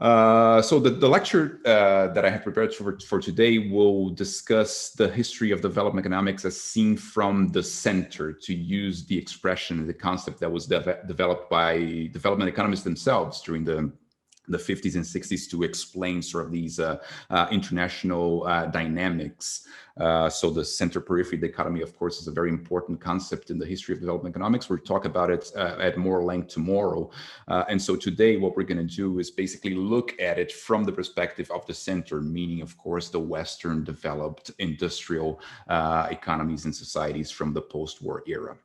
So the lecture that I have prepared for today will discuss the history of development economics as seen from the center, to use the expression, the concept that was developed by development economists themselves during the 50s and 60s to explain sort of these international dynamics. So the center-periphery dichotomy, of course, is a very important concept in the history of development economics. We'll talk about it at more length tomorrow. And so today, what we're going to do is basically look at it from the perspective of the center, meaning, of course, the Western developed industrial economies and societies from the post-war era.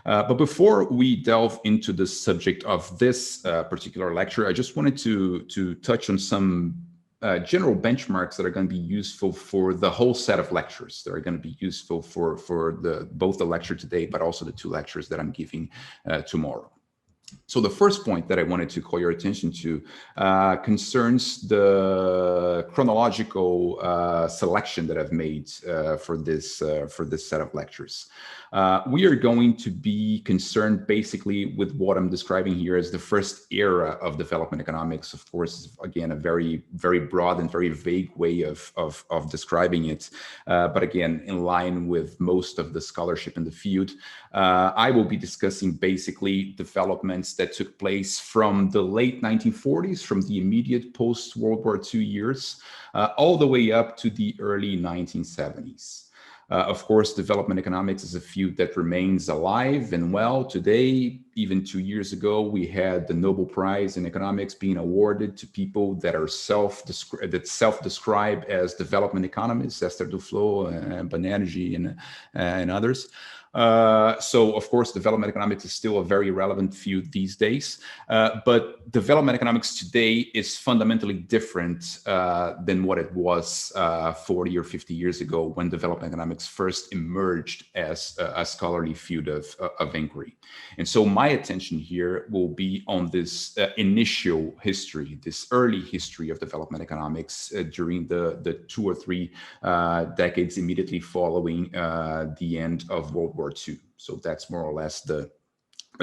But before we delve into the subject of this particular lecture, I just wanted to touch on some general benchmarks that are going to be useful for the whole set of lectures. That are going to be useful for both the lecture today, but also the two lectures that I'm giving tomorrow. So the first point that I wanted to call your attention to concerns the chronological selection that I've made for this set of lectures. We are going to be concerned basically with what I'm describing here as the first era of development economics. Of course, again, a very, very broad and very vague way of describing it. But again, in line with most of the scholarship in the field, I will be discussing basically developments that took place from the late 1940s, from the immediate post-World War II years, all the way up to the early 1970s. Of course, development economics is a field that remains alive and well today. Even 2 years ago, we had the Nobel Prize in Economics being awarded to people that are self-describe as development economists, Esther Duflo, Banerjee, and others. So, of course, development economics is still a very relevant field these days, but development economics today is fundamentally different than what it was 40 or 50 years ago when development economics first emerged as a scholarly field of inquiry. And so my attention here will be on this initial history, this early history of development economics during the 2 or 3 decades immediately following the end of World War II. So that's more or less the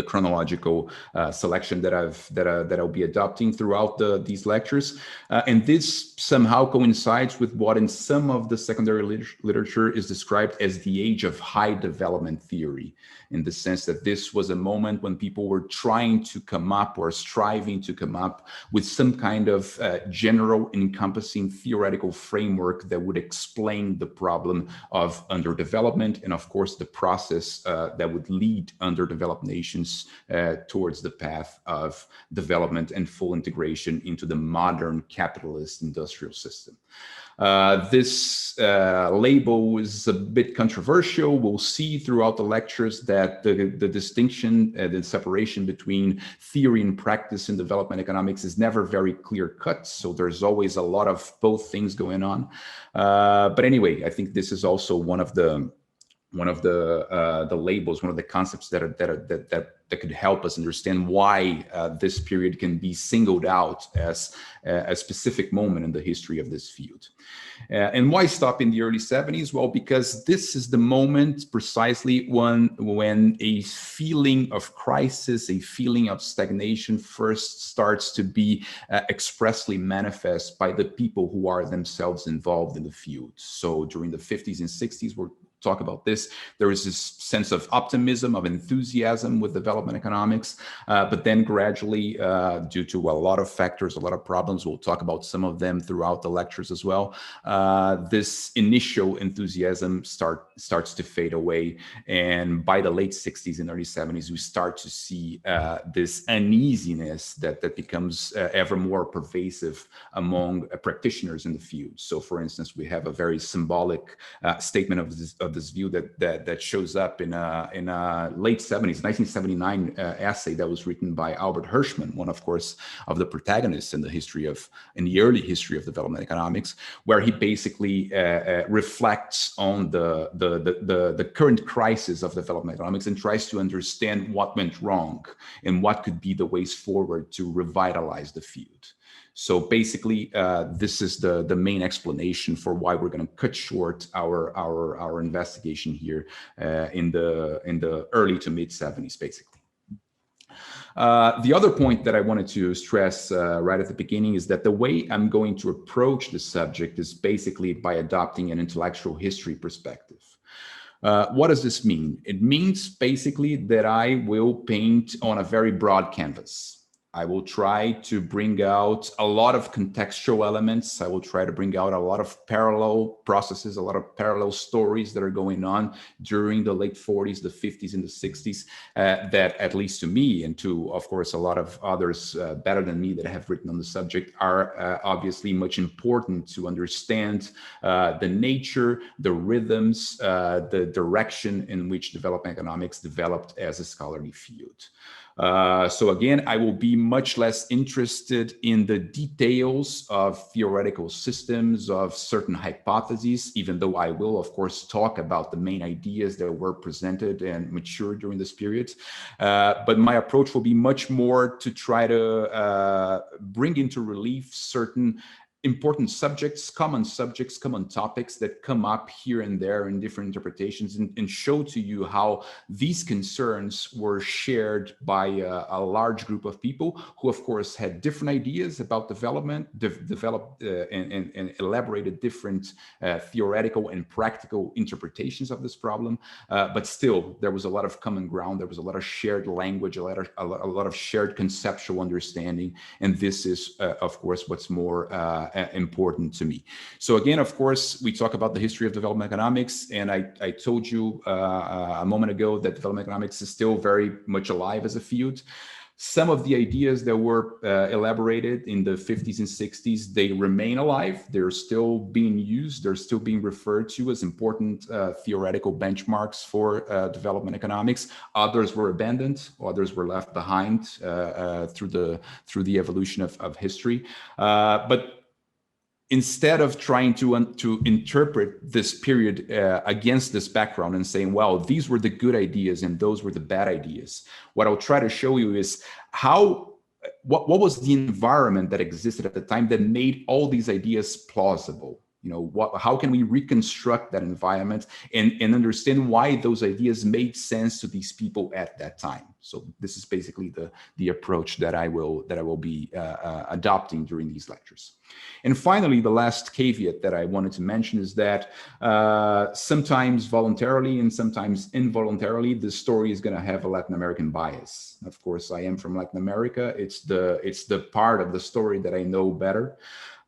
chronological selection that I'll be adopting throughout these lectures. And this somehow coincides with what in some of the secondary literature is described as the age of high development theory, in the sense that this was a moment when people were trying to come up or striving to come up with some kind of general encompassing theoretical framework that would explain the problem of underdevelopment and, of course, the process that would lead underdeveloped nations towards the path of development and full integration into the modern capitalist industrial system. This label is a bit controversial. We'll see throughout the lectures that the distinction, the separation between theory and practice in development economics is never very clear cut. So there's always a lot of both things going on. But anyway, I think this is also one of the labels, one of the concepts that could help us understand why this period can be singled out as a specific moment in the history of this field. And why stop in the early 70s? Well, because this is the moment precisely when a feeling of crisis, a feeling of stagnation first starts to be expressly manifest by the people who are themselves involved in the field. So during the 50s and 60s, we're talk about this. There is this sense of optimism, of enthusiasm with development economics, but then gradually, due to a lot of factors, a lot of problems, we'll talk about some of them throughout the lectures as well, this initial enthusiasm starts to fade away. And by the late 60s and early 70s, we start to see this uneasiness that becomes ever more pervasive among practitioners in the field. So, for instance, we have a very symbolic statement of this view that shows up in a late 70s, 1979 essay that was written by Albert Hirschman, one, of course, of the protagonists in the early history of development economics, where he basically reflects on the current crisis of development economics and tries to understand what went wrong and what could be the ways forward to revitalize the field. So basically, this is the main explanation for why we're going to cut short our investigation here in the early to mid 70s, basically. The other point that I wanted to stress right at the beginning is that the way I'm going to approach the subject is basically by adopting an intellectual history perspective. What does this mean? It means basically that I will paint on a very broad canvas. I will try to bring out a lot of contextual elements. I will try to bring out a lot of parallel processes, a lot of parallel stories that are going on during the late 40s, the 50s, and the 60s, that at least to me and to, of course, a lot of others better than me that have written on the subject are obviously much important to understand the nature, the rhythms, the direction in which development economics developed as a scholarly field. So again, I will be much less interested in the details of theoretical systems, of certain hypotheses, even though I will, of course, talk about the main ideas that were presented and matured during this period. But my approach will be much more to try to bring into relief certain important subjects, common topics that come up here and there in different interpretations, and show to you how these concerns were shared by a large group of people who, of course, had different ideas about development, developed and elaborated different theoretical and practical interpretations of this problem. But still, there was a lot of common ground. There was a lot of shared language, a lot of shared conceptual understanding. And this is, of course, what's more important to me. So again, of course, we talk about the history of development economics, and I told you a moment ago that development economics is still very much alive as a field. Some of the ideas that were elaborated in the 50s and 60s, they remain alive. They're still being used. They're still being referred to as important theoretical benchmarks for development economics. Others were abandoned. Others were left behind through the evolution of history. But instead of trying to interpret this period against this background and saying, well, these were the good ideas and those were the bad ideas, what I'll try to show you is what was the environment that existed at the time that made all these ideas plausible. You know, how can we reconstruct that environment and understand why those ideas made sense to these people at that time? So this is basically the approach that I will be adopting during these lectures. And finally, the last caveat that I wanted to mention is that sometimes voluntarily and sometimes involuntarily, this story is going to have a Latin American bias. Of course, I am from Latin America. It's the part of the story that I know better.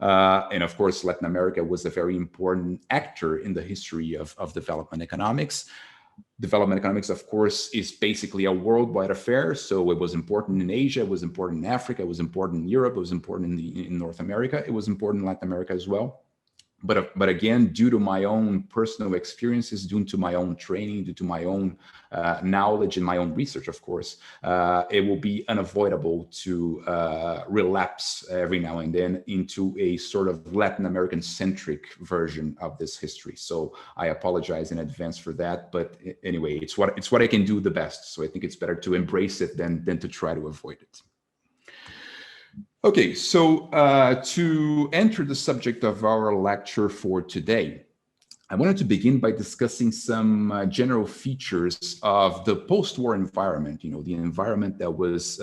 And of course, Latin America was a very important actor in the history of development economics. Development economics, of course, is basically a worldwide affair. So it was important in Asia, it was important in Africa, it was important in Europe, it was important in North America, it was important in Latin America as well. But again, due to my own personal experiences, due to my own training, due to my own knowledge and my own research, of course, it will be unavoidable to relapse every now and then into a sort of Latin American-centric version of this history. So I apologize in advance for that. But anyway, it's what I can do the best. So I think it's better to embrace it than to try to avoid it. Okay, so to enter the subject of our lecture for today, I wanted to begin by discussing some general features of the post-war environment. You know, the environment that was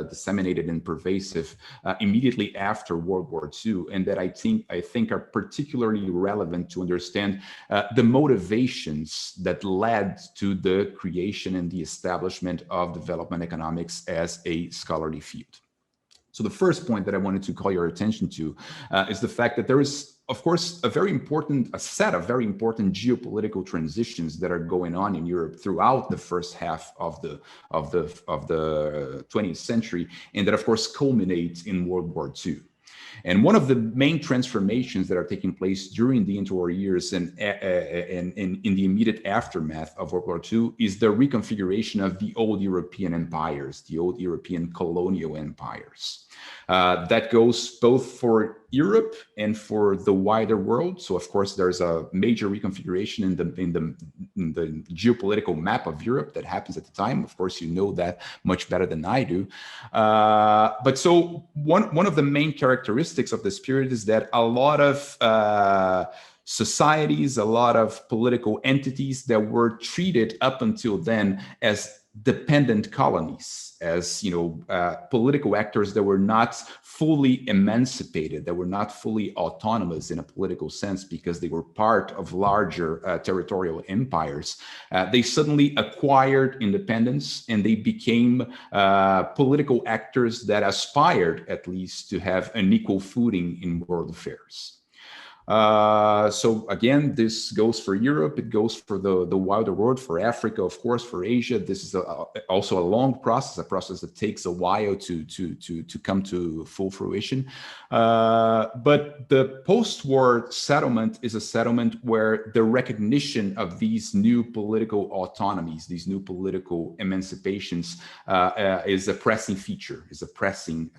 disseminated and pervasive immediately after World War II, and that I think are particularly relevant to understand the motivations that led to the creation and the establishment of development economics as a scholarly field. So the first point that I wanted to call your attention to is the fact that there is, of course, a set of very important geopolitical transitions that are going on in Europe throughout the first half of the 20th century, and that, of course, culminates in World War II. And one of the main transformations that are taking place during the interwar years and in the immediate aftermath of World War II is the reconfiguration of the old European empires, the old European colonial empires. That goes both for Europe and for the wider world. So, of course, there's a major reconfiguration in the geopolitical map of Europe that happens at the time. Of course, you know that much better than I do. But so one of the main characteristics of this period is that a lot of societies, a lot of political entities that were treated up until then as dependent colonies, as political actors that were not fully emancipated, that were not fully autonomous in a political sense because they were part of larger territorial empires. They suddenly acquired independence and they became political actors that aspired at least to have an equal footing in world affairs. So again, this goes for Europe, it goes for the wider world, for Africa, of course, for Asia. This is also a long process, a process that takes a while to come to full fruition. But the post-war settlement is a settlement where the recognition of these new political autonomies, these new political emancipations is a pressing feature, is a pressing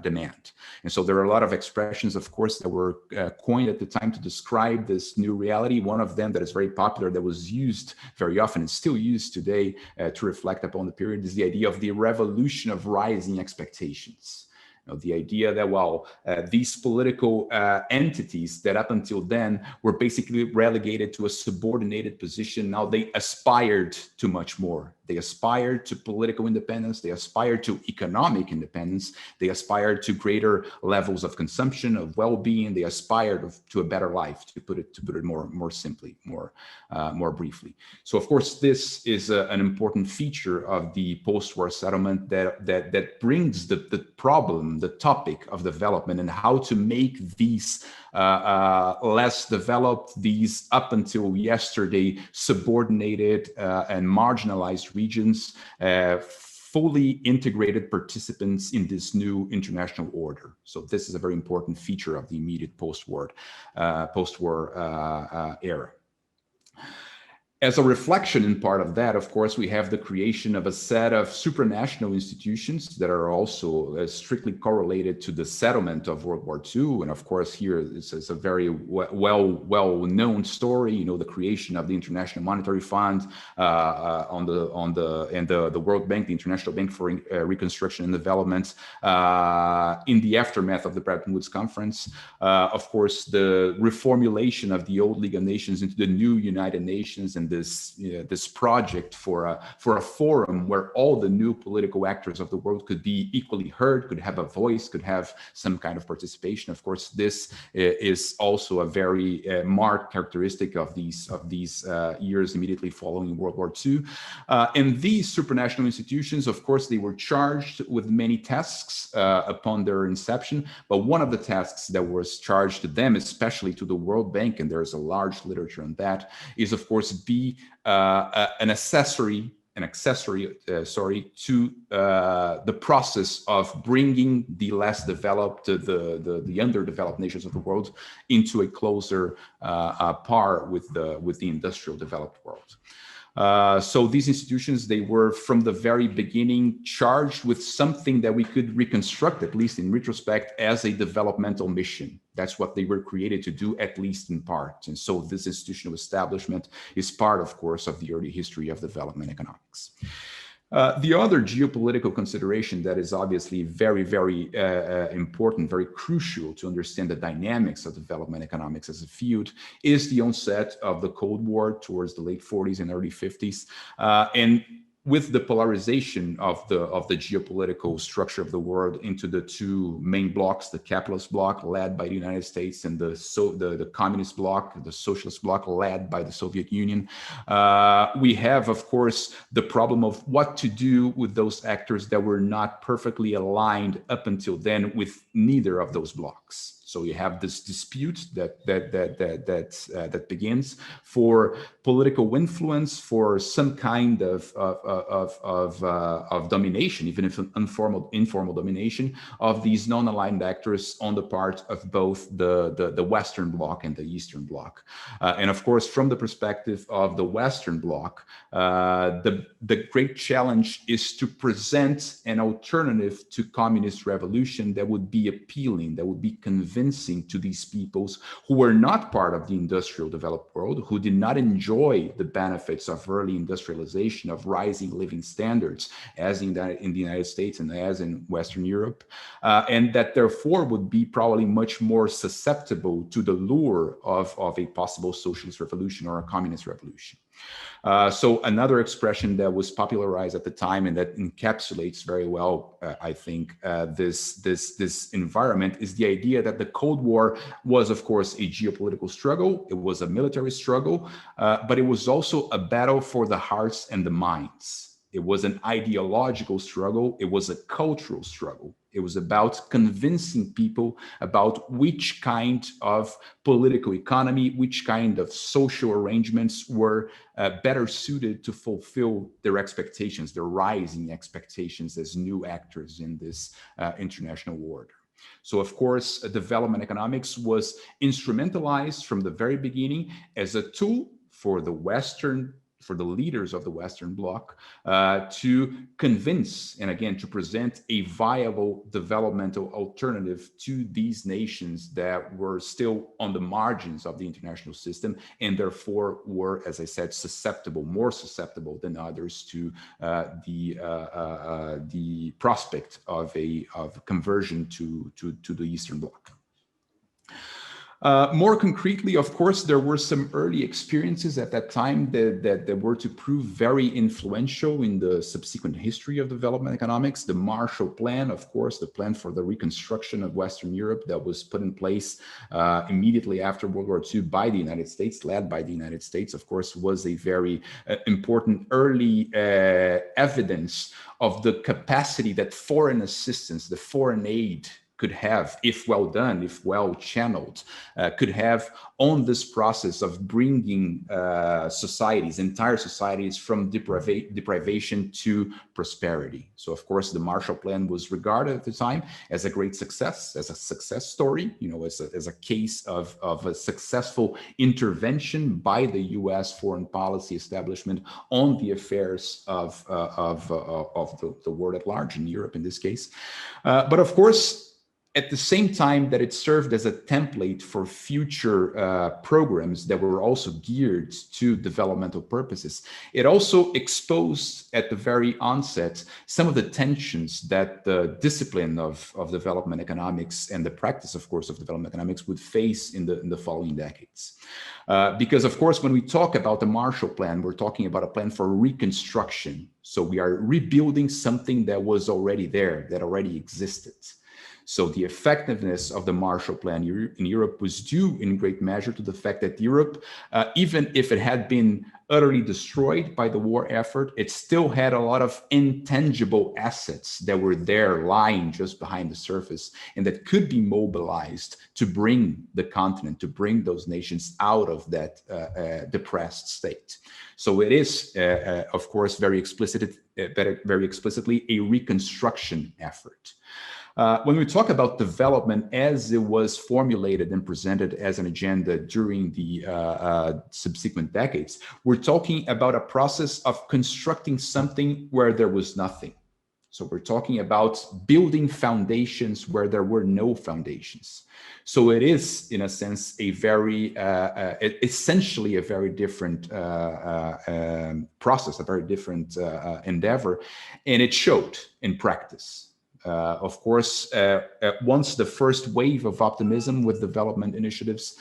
demand. And so there are a lot of expressions, of course, that were coined at the time to describe this new reality. One of them that is very popular, that was used very often and still used today to reflect upon the period, is the idea of the revolution of rising expectations. The idea that, well, these political entities that up until then were basically relegated to a subordinated position, now they aspired to much more. They aspired to political independence, they aspired to economic independence, they aspired to greater levels of consumption, of well-being, they aspired to a better life, to put it more simply, more briefly. So of course, this is an important feature of the post-war settlement that brings the problem, the topic of development, and how to make these less developed, these up until yesterday subordinated and marginalized regions, fully integrated participants in this new international order. So this is a very important feature of the immediate post-war era. As a reflection in part of that, of course, we have the creation of a set of supranational institutions that are also strictly correlated to the settlement of World War II. And of course, here it's a very well-known story. The creation of the International Monetary Fund and the World Bank, the International Bank for Reconstruction and Development, in the aftermath of the Bretton Woods Conference. Of course, the reformulation of the old League of Nations into the new United Nations, and this project for a forum where all the new political actors of the world could be equally heard, could have a voice, could have some kind of participation. Of course, this is also a very marked characteristic of these years immediately following World War II. And these supranational institutions, of course, they were charged with many tasks upon their inception. But one of the tasks that was charged to them, especially to the World Bank, and there's a large literature on that, is of course be an accessory to the process of bringing the less developed, the underdeveloped nations of the world into a closer par with the industrial developed world. So these institutions, they were from the very beginning charged with something that we could reconstruct, at least in retrospect, as a developmental mission. That's what they were created to do, at least in part. And so this institutional establishment is part, of course, of the early history of development economics. The other geopolitical consideration that is obviously very, very important, very crucial to understand the dynamics of development economics as a field is the onset of the Cold War towards the late 40s and early 50s. And with the polarization of the geopolitical structure of the world into the two main blocks, the capitalist bloc led by the United States and the communist bloc, the socialist bloc led by the Soviet Union, we have, of course, the problem of what to do with those actors that were not perfectly aligned up until then with neither of those blocs. So you have this dispute that begins for political influence, for some kind of domination, even if informal domination of these non-aligned actors on the part of both the Western Bloc and the Eastern Bloc. And of course, from the perspective of the Western Bloc, the great challenge is to present an alternative to communist revolution that would be appealing, that would be convincing to these peoples who were not part of the industrial developed world, who did not enjoy the benefits of early industrialization, of rising living standards, as in the United States and as in Western Europe, and that therefore would be probably much more susceptible to the lure of a possible socialist revolution or a communist revolution. So another expression that was popularized at the time and that encapsulates very well, I think, this environment is the idea that the Cold War was, of course, a geopolitical struggle. It was a military struggle, but it was also a battle for the hearts and the minds. It was an ideological struggle. It was a cultural struggle. It was about convincing people about which kind of political economy, which kind of social arrangements were better suited to fulfill their expectations, their rising expectations as new actors in this international order. So, of course, development economics was instrumentalized from the very beginning as a tool for the leaders of the Western Bloc to convince and again to present a viable developmental alternative to these nations that were still on the margins of the international system and therefore were, as I said, more susceptible than others to the prospect of conversion to the Eastern Bloc. More concretely, of course, there were some early experiences at that time that were to prove very influential in the subsequent history of development economics. The Marshall Plan, of course, the plan for the reconstruction of Western Europe that was put in place immediately after World War II by the United States, led by the United States, of course, was a very important early evidence of the capacity that foreign assistance, the foreign aid, could have, if well done, if well channeled, could have on this process of bringing entire societies from deprivation to prosperity. So, of course, the Marshall Plan was regarded at the time as a great success, as a success story, as a case of a successful intervention by the U.S. foreign policy establishment on the affairs of the world at large, in Europe in this case. But, of course, at the same time that it served as a template for future programs that were also geared to developmental purposes, it also exposed at the very onset some of the tensions that the discipline of development economics and the practice, of course, of development economics would face in the following decades. Because, of course, when we talk about the Marshall Plan, we're talking about a plan for reconstruction. So we are rebuilding something that was already there, that already existed. So the effectiveness of the Marshall Plan in Europe was due in great measure to the fact that Europe, even if it had been utterly destroyed by the war effort, it still had a lot of intangible assets that were there lying just behind the surface and that could be mobilized to bring the continent, to bring those nations out of that depressed state. So it is, of course, very explicitly a reconstruction effort. When we talk about development as it was formulated and presented as an agenda during the subsequent decades, we're talking about a process of constructing something where there was nothing. So we're talking about building foundations where there were no foundations. So it is, in a sense, a very, essentially a very different process, a very different endeavor, and it showed in practice. Of course, once the first wave of optimism with development initiatives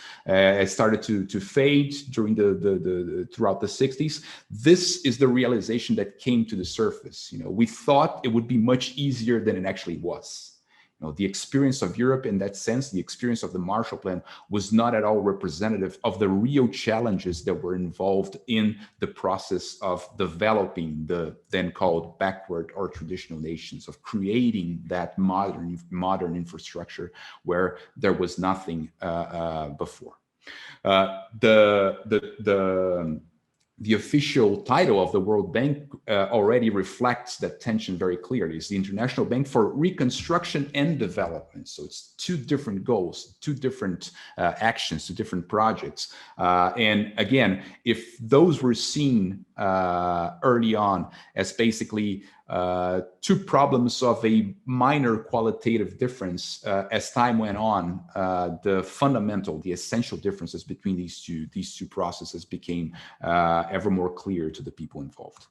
started to fade during throughout the 60s, this is the realization that came to the surface. We thought it would be much easier than it actually was. The experience of Europe in that sense, the experience of the Marshall Plan was not at all representative of the real challenges that were involved in the process of developing the then called backward or traditional nations, of creating that modern infrastructure where there was nothing before. The official title of the World Bank already reflects that tension very clearly. It's the International Bank for Reconstruction and Development. So it's two different goals, two different actions, two different projects. And again, if those were seen early on as basically two problems of a minor qualitative difference, as time went on, the essential differences between these two processes became ever more clear to the people involved.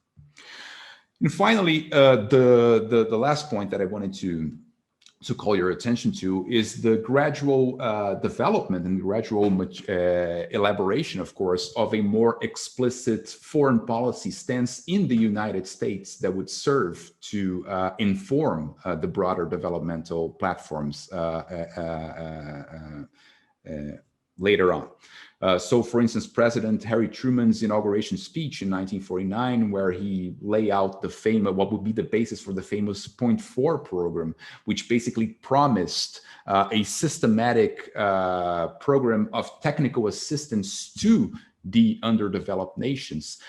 And finally, the last point that I wanted to to call your attention to is the gradual development and gradual elaboration, of course, of a more explicit foreign policy stance in the United States that would serve to inform the broader developmental platforms later on. So, for instance, President Harry Truman's inauguration speech in 1949, where he lay out the famous, what would be the basis for the famous Point 4 program, which basically promised a systematic program of technical assistance to the underdeveloped nations,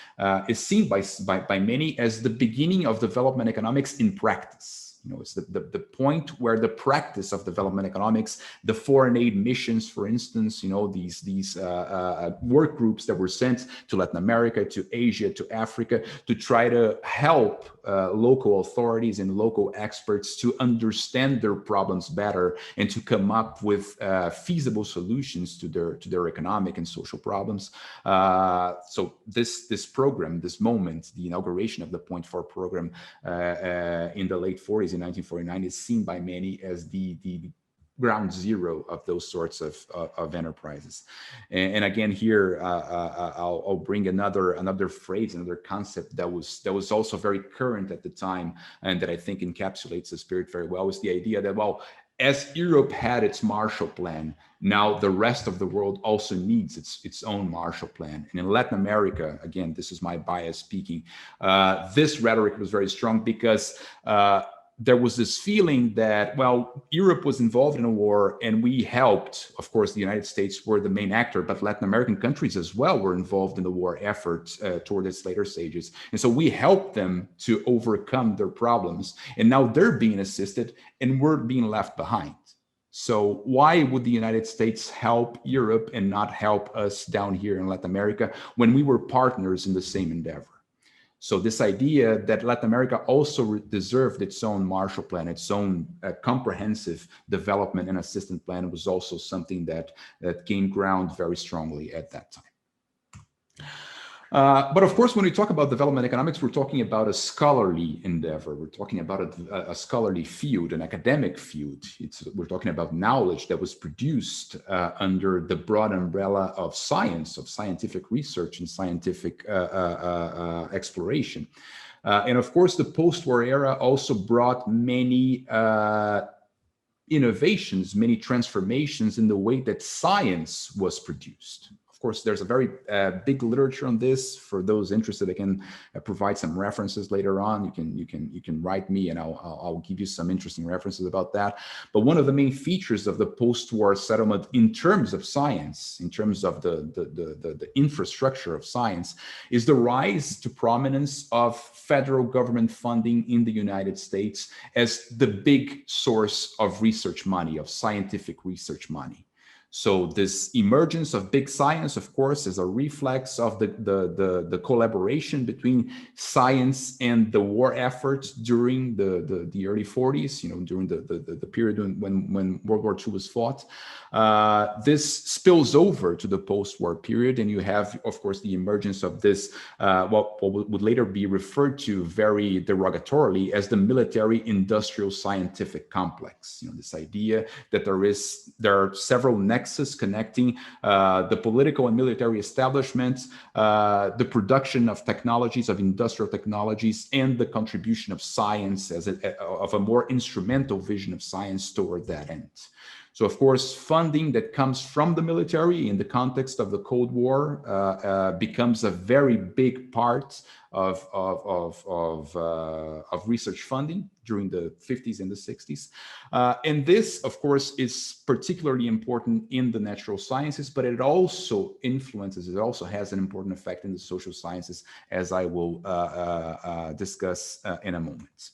is seen by many as the beginning of development economics in practice. You know, it's the point where the practice of development economics, the foreign aid missions, for instance, you know, these work groups that were sent to Latin America, to Asia, to Africa, to try to help local authorities and local experts to understand their problems better and to come up with feasible solutions to their economic and social problems. So this program, this moment, the inauguration of the Point 4 program in the late 40s, in 1949, is seen by many as the ground zero of those sorts of enterprises. And again, here I'll bring another phrase, another concept that was also very current at the time, and that I think encapsulates the spirit very well, is the idea that, well, as Europe had its Marshall Plan, now the rest of the world also needs its own Marshall Plan. And in Latin America, again, this is my bias speaking, this rhetoric was very strong because there was this feeling that, well, Europe was involved in a war and we helped. Of course, the United States were the main actor, but Latin American countries as well were involved in the war effort toward its later stages. And so we helped them to overcome their problems. And now they're being assisted and we're being left behind. So why would the United States help Europe and not help us down here in Latin America when we were partners in the same endeavor? So this idea that Latin America also deserved its own Marshall Plan, its own comprehensive development and assistance plan, was also something that gained ground very strongly at that time. But of course, when we talk about development economics, we're talking about a scholarly endeavor. We're talking about a scholarly field, an academic field. We're talking about knowledge that was produced under the broad umbrella of science, of scientific research and scientific exploration. And of course, the post-war era also brought many innovations, many transformations in the way that science was produced. Of course, there's a very big literature on this. For those interested, I can provide some references later on. You can write me, and I'll give you some interesting references about that. But one of the main features of the post-war settlement, in terms of science, in terms of the infrastructure of science, is the rise to prominence of federal government funding in the United States as the big source of research money, of scientific research money. So this emergence of big science, of course, is a reflex of the collaboration between science and the war efforts during the early 40s, you know, during the period when World War II was fought. This spills over to the post-war period, and you have, of course, the emergence of this, what would later be referred to very derogatorily as the military-industrial scientific complex. You know, this idea that there are several nexus connecting the political and military establishments, the production of technologies, of industrial technologies, and the contribution of science of a more instrumental vision of science toward that end. So, of course, funding that comes from the military in the context of the Cold War becomes a very big part of research funding during the 50s and the 60s. And this, of course, is particularly important in the natural sciences, but it also influences, it also has an important effect in the social sciences, as I will discuss in a moment.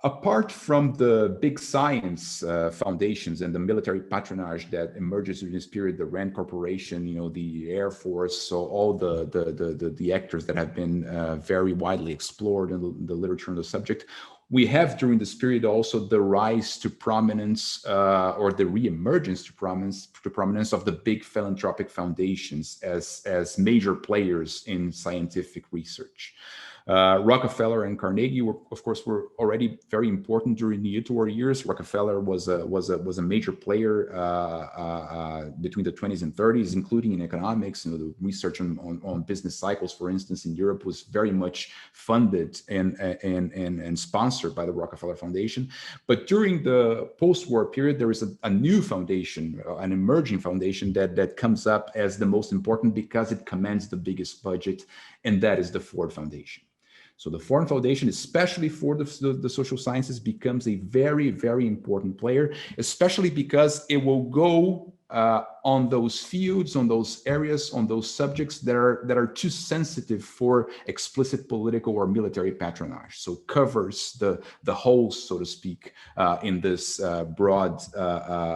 Apart from the big science foundations and the military patronage that emerges during this period, the RAND Corporation, you know, the Air Force, so all the actors that have been very widely explored in the literature on the subject, we have during this period also the rise to prominence or the reemergence to prominence of the big philanthropic foundations as major players in scientific research. Rockefeller and Carnegie were, of course, were already very important during the interwar years. Rockefeller was a major player between the 20s and 30s, including in economics. The research on business cycles, for instance, in Europe was very much funded and sponsored by the Rockefeller Foundation. But during the post-war period, there is a new foundation, an emerging foundation that comes up as the most important because it commands the biggest budget, and that is the Ford Foundation. So the Ford Foundation, especially for the social sciences, becomes a very, very important player, especially because it will go on those fields, on those areas, on those subjects that are too sensitive for explicit political or military patronage. So covers the whole, so to speak, in this broad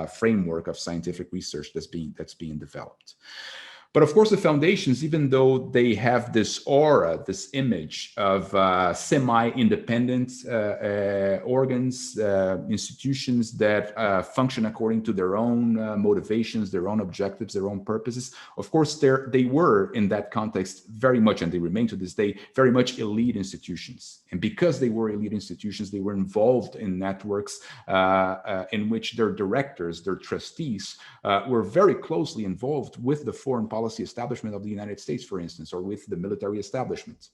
framework of scientific research that's being developed. But of course, the foundations, even though they have this aura, this image of semi-independent organs, institutions that function according to their own motivations, their own objectives, their own purposes, of course, they were in that context very much, and they remain to this day, very much elite institutions. And because they were elite institutions, they were involved in networks in which their directors, their trustees, were very closely involved with the foreign policy establishment of the United States, for instance, or with the military establishment.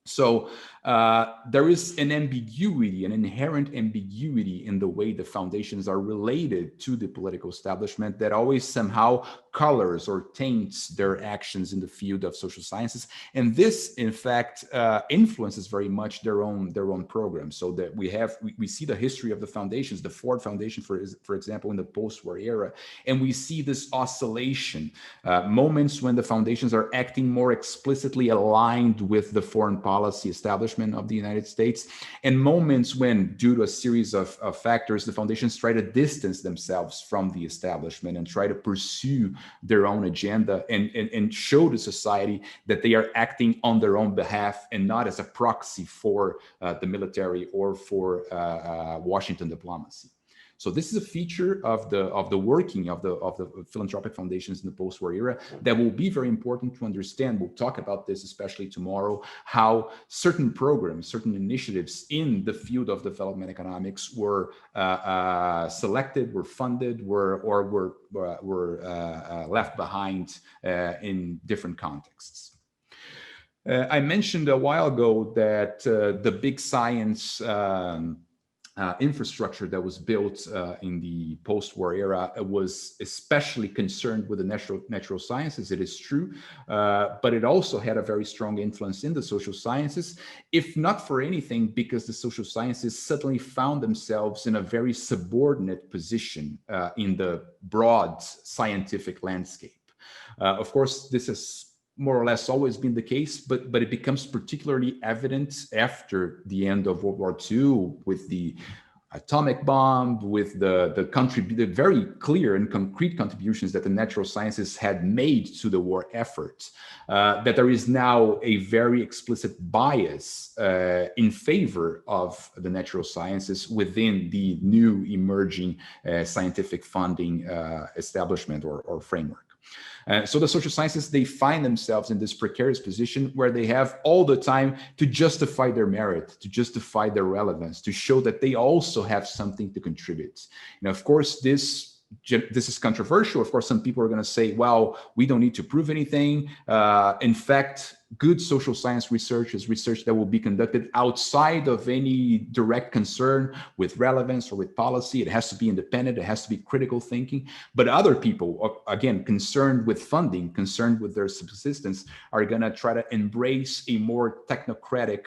So there is an ambiguity, an inherent ambiguity in the way the foundations are related to the political establishment that always somehow colors or taints their actions in the field of social sciences. And this, in fact, influences very much their own programs. So that we see the history of the foundations, the Ford Foundation, for example, in the post-war era, and we see this oscillation, moments when the foundations are acting more explicitly aligned with the foreign policy establishment of the United States, and moments when, due to a series of factors, the foundations try to distance themselves from the establishment and try to pursue their own agenda and show to society that they are acting on their own behalf and not as a proxy for the military or for Washington diplomacy. So this is a feature of the working of the philanthropic foundations in the post-war era that will be very important to understand. We'll talk about this especially tomorrow, how certain programs, certain initiatives in the field of development economics were selected, were funded, were left behind in different contexts. I mentioned a while ago that the big science infrastructure that was built in the post-war era was especially concerned with the natural sciences. It is true, but it also had a very strong influence in the social sciences, if not for anything, because the social sciences suddenly found themselves in a very subordinate position in the broad scientific landscape. Of course, this is more or less always been the case, but it becomes particularly evident after the end of World War II with the atomic bomb, with the very clear and concrete contributions that the natural sciences had made to the war effort, that there is now a very explicit bias in favor of the natural sciences within the new emerging scientific funding establishment or framework. So the social sciences, they find themselves in this precarious position where they have all the time to justify their merit, to justify their relevance, to show that they also have something to contribute. And of course, this is controversial. Of course, some people are going to say, well, we don't need to prove anything. In fact, good social science research is research that will be conducted outside of any direct concern with relevance or with policy. It has to be independent. It has to be critical thinking. But other people, again, concerned with funding, concerned with their subsistence, are going to try to embrace a more technocratic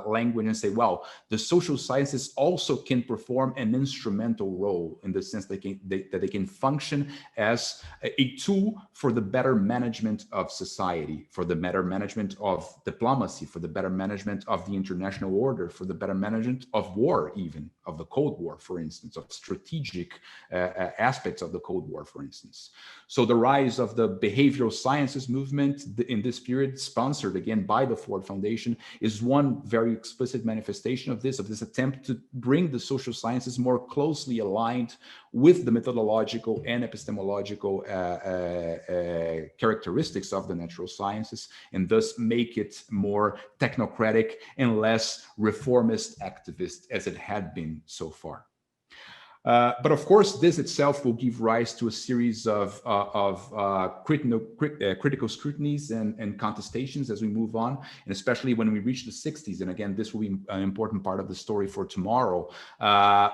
language and say, well, the social sciences also can perform an instrumental role in the sense that they can function as a tool for the better management of society, for the better management of diplomacy, for the better management of the international order, for the better management of war, even of the Cold War, for instance, of strategic aspects of the Cold War, for instance. So the rise of the behavioral sciences movement in this period, sponsored again by the Ford Foundation, is one very explicit manifestation of this attempt to bring the social sciences more closely aligned with the methodological and epistemological characteristics of the natural sciences. And and thus make it more technocratic and less reformist activist as it had been so far. But of course, this itself will give rise to a series of critical scrutinies and contestations as we move on, and especially when we reach the 60s. And again, this will be an important part of the story for tomorrow.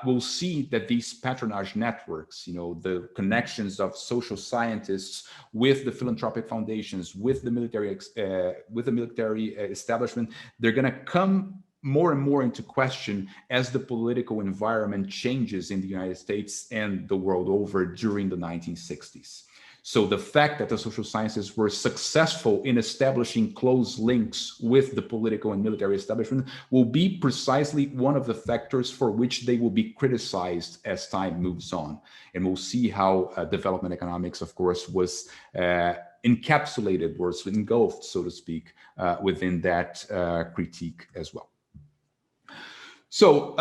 We'll see that these patronage networks, the connections of social scientists with the philanthropic foundations, with the military establishment, they're going to come more and more into question as the political environment changes in the United States and the world over during the 1960s. So the fact that the social sciences were successful in establishing close links with the political and military establishment will be precisely one of the factors for which they will be criticized as time moves on. And we'll see how development economics, of course, was encapsulated, was engulfed, so to speak, within that critique as well. So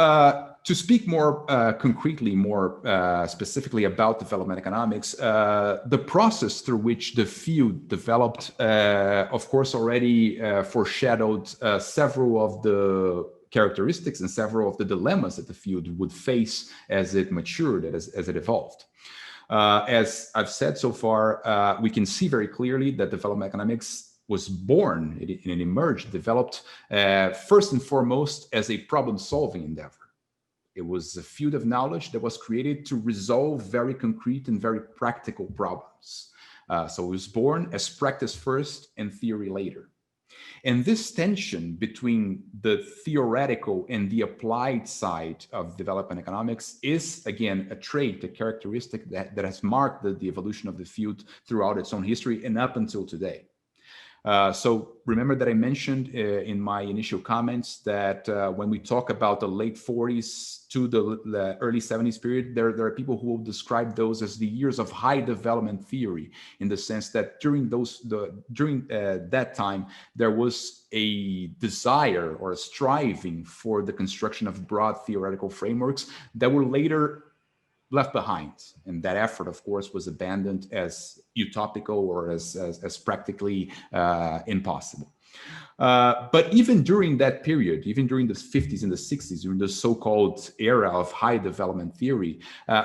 to speak more concretely, more specifically about development economics, the process through which the field developed, of course, already foreshadowed several of the characteristics and several of the dilemmas that the field would face as it matured, as it evolved. As I've said so far, we can see very clearly that development economics was born, it emerged, developed first and foremost as a problem-solving endeavor. It was a field of knowledge that was created to resolve very concrete and very practical problems. So it was born as practice first and theory later. And this tension between the theoretical and the applied side of development economics is, again, a trait, a characteristic that has marked the evolution of the field throughout its own history and up until today. So remember that I mentioned in my initial comments that when we talk about the late 40s to the early 70s period, there are people who will describe those as the years of high development theory, in the sense that during that time, there was a desire or a striving for the construction of broad theoretical frameworks that were later left behind. And that effort, of course, was abandoned as utopical or as practically impossible. But even during that period, even during the 50s and the 60s, during the so-called era of high development theory,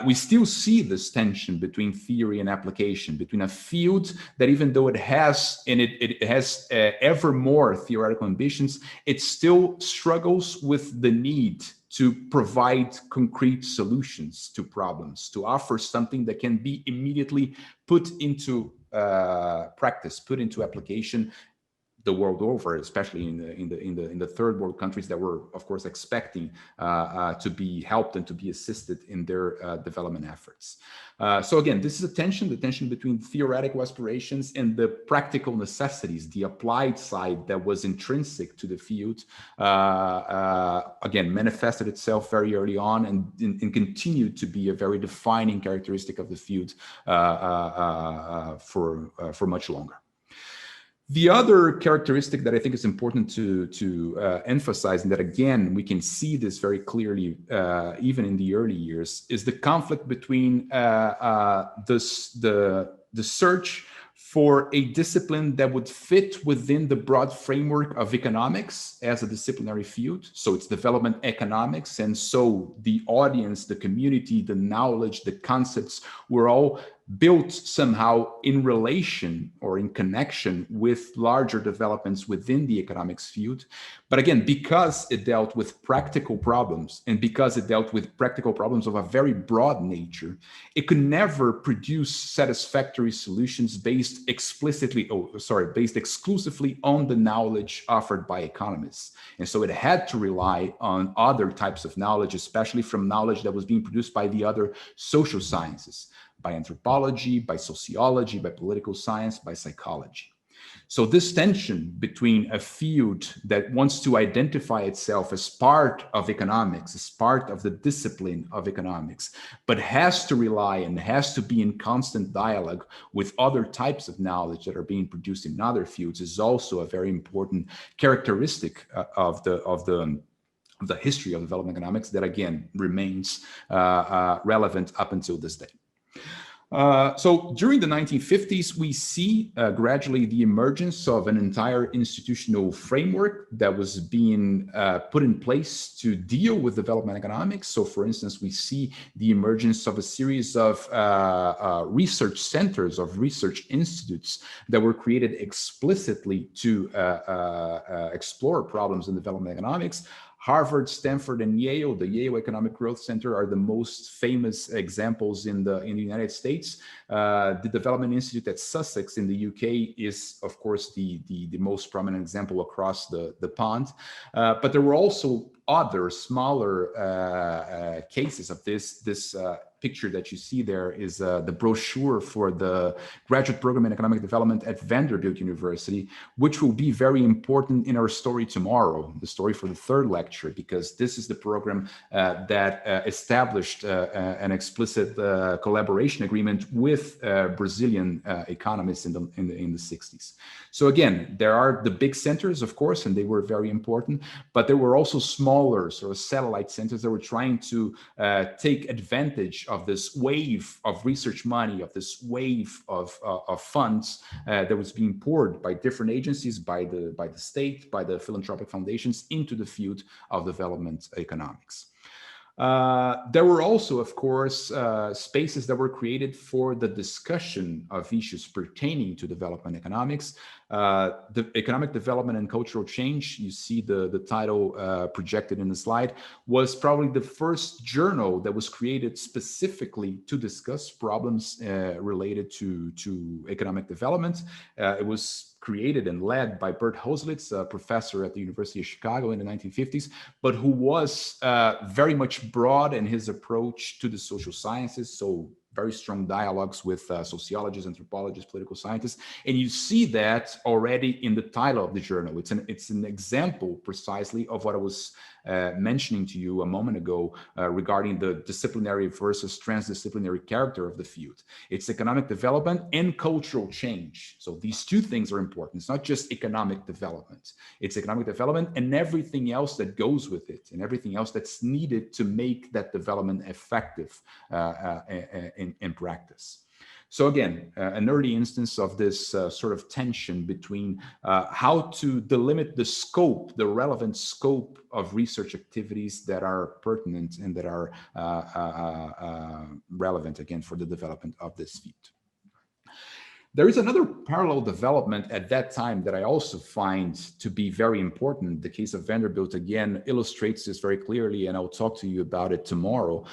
we still see this tension between theory and application, between a field that, even though it has ever more theoretical ambitions, it still struggles with the need to provide concrete solutions to problems, to offer something that can be immediately put into practice, put into application the world over, especially in the third world countries that were, of course, expecting to be helped and to be assisted in their development efforts. So again, this is the tension between theoretical aspirations and the practical necessities, the applied side that was intrinsic to the field, again, manifested itself very early on and continued to be a very defining characteristic of the field for much longer. The other characteristic that I think is important to emphasize, and that again we can see this very clearly even in the early years, is the conflict between the search for a discipline that would fit within the broad framework of economics as a disciplinary field. So it's development economics, and so the audience, the community, the knowledge, the concepts were all built somehow in relation or in connection with larger developments within the economics field. But again, because it dealt with practical problems and because it dealt with practical problems of a very broad nature, it could never produce satisfactory solutions based exclusively on the knowledge offered by economists. And so it had to rely on other types of knowledge, especially from knowledge that was being produced by the other social sciences, by anthropology, by sociology, by political science, by psychology. So this tension between a field that wants to identify itself as part of economics, as part of the discipline of economics, but has to rely and has to be in constant dialogue with other types of knowledge that are being produced in other fields, is also a very important characteristic of the history of development economics that, again, remains relevant up until this day. So during the 1950s, we see gradually the emergence of an entire institutional framework that was being put in place to deal with development economics. So for instance, we see the emergence of a series of research centers, of research institutes that were created explicitly to explore problems in development economics. Harvard, Stanford, and Yale, the Yale Economic Growth Center, are the most famous examples in the United States. The Development Institute at Sussex in the UK is, of course, the most prominent example across the pond. But there were also other smaller cases of this. This picture that you see there is the brochure for the graduate program in economic development at Vanderbilt University, which will be very important in our story tomorrow, the story for the third lecture, because this is the program that established an explicit collaboration agreement with Brazilian economists in the 60s. So again, there are the big centers, of course, and they were very important, but there were also smaller sort of satellite centers that were trying to take advantage of this wave of research money, of this wave of funds that was being poured by different agencies, by the state, by the philanthropic foundations into the field of development economics. There were also, of course, spaces that were created for the discussion of issues pertaining to development economics. The Economic Development and Cultural Change, you see the title projected in the slide, was probably the first journal that was created specifically to discuss problems related to economic development. It was created and led by Bert Hoselitz, a professor at the University of Chicago in the 1950s, but who was very much broad in his approach to the social sciences, so very strong dialogues with sociologists, anthropologists, political scientists. And you see that already in the title of the journal. It's an example precisely of what I was mentioning to you a moment ago regarding the disciplinary versus transdisciplinary character of the field. It's economic development and cultural change. So these two things are important. It's not just economic development. It's economic development and everything else that goes with it, and everything else that's needed to make that development effective in practice. So again, an early instance of this sort of tension between how to delimit the scope, the relevant scope of research activities that are pertinent and that are relevant, again, for the development of this field. There is another parallel development at that time that I also find to be very important. The case of Vanderbilt, again, illustrates this very clearly, and I'll talk to you about it tomorrow,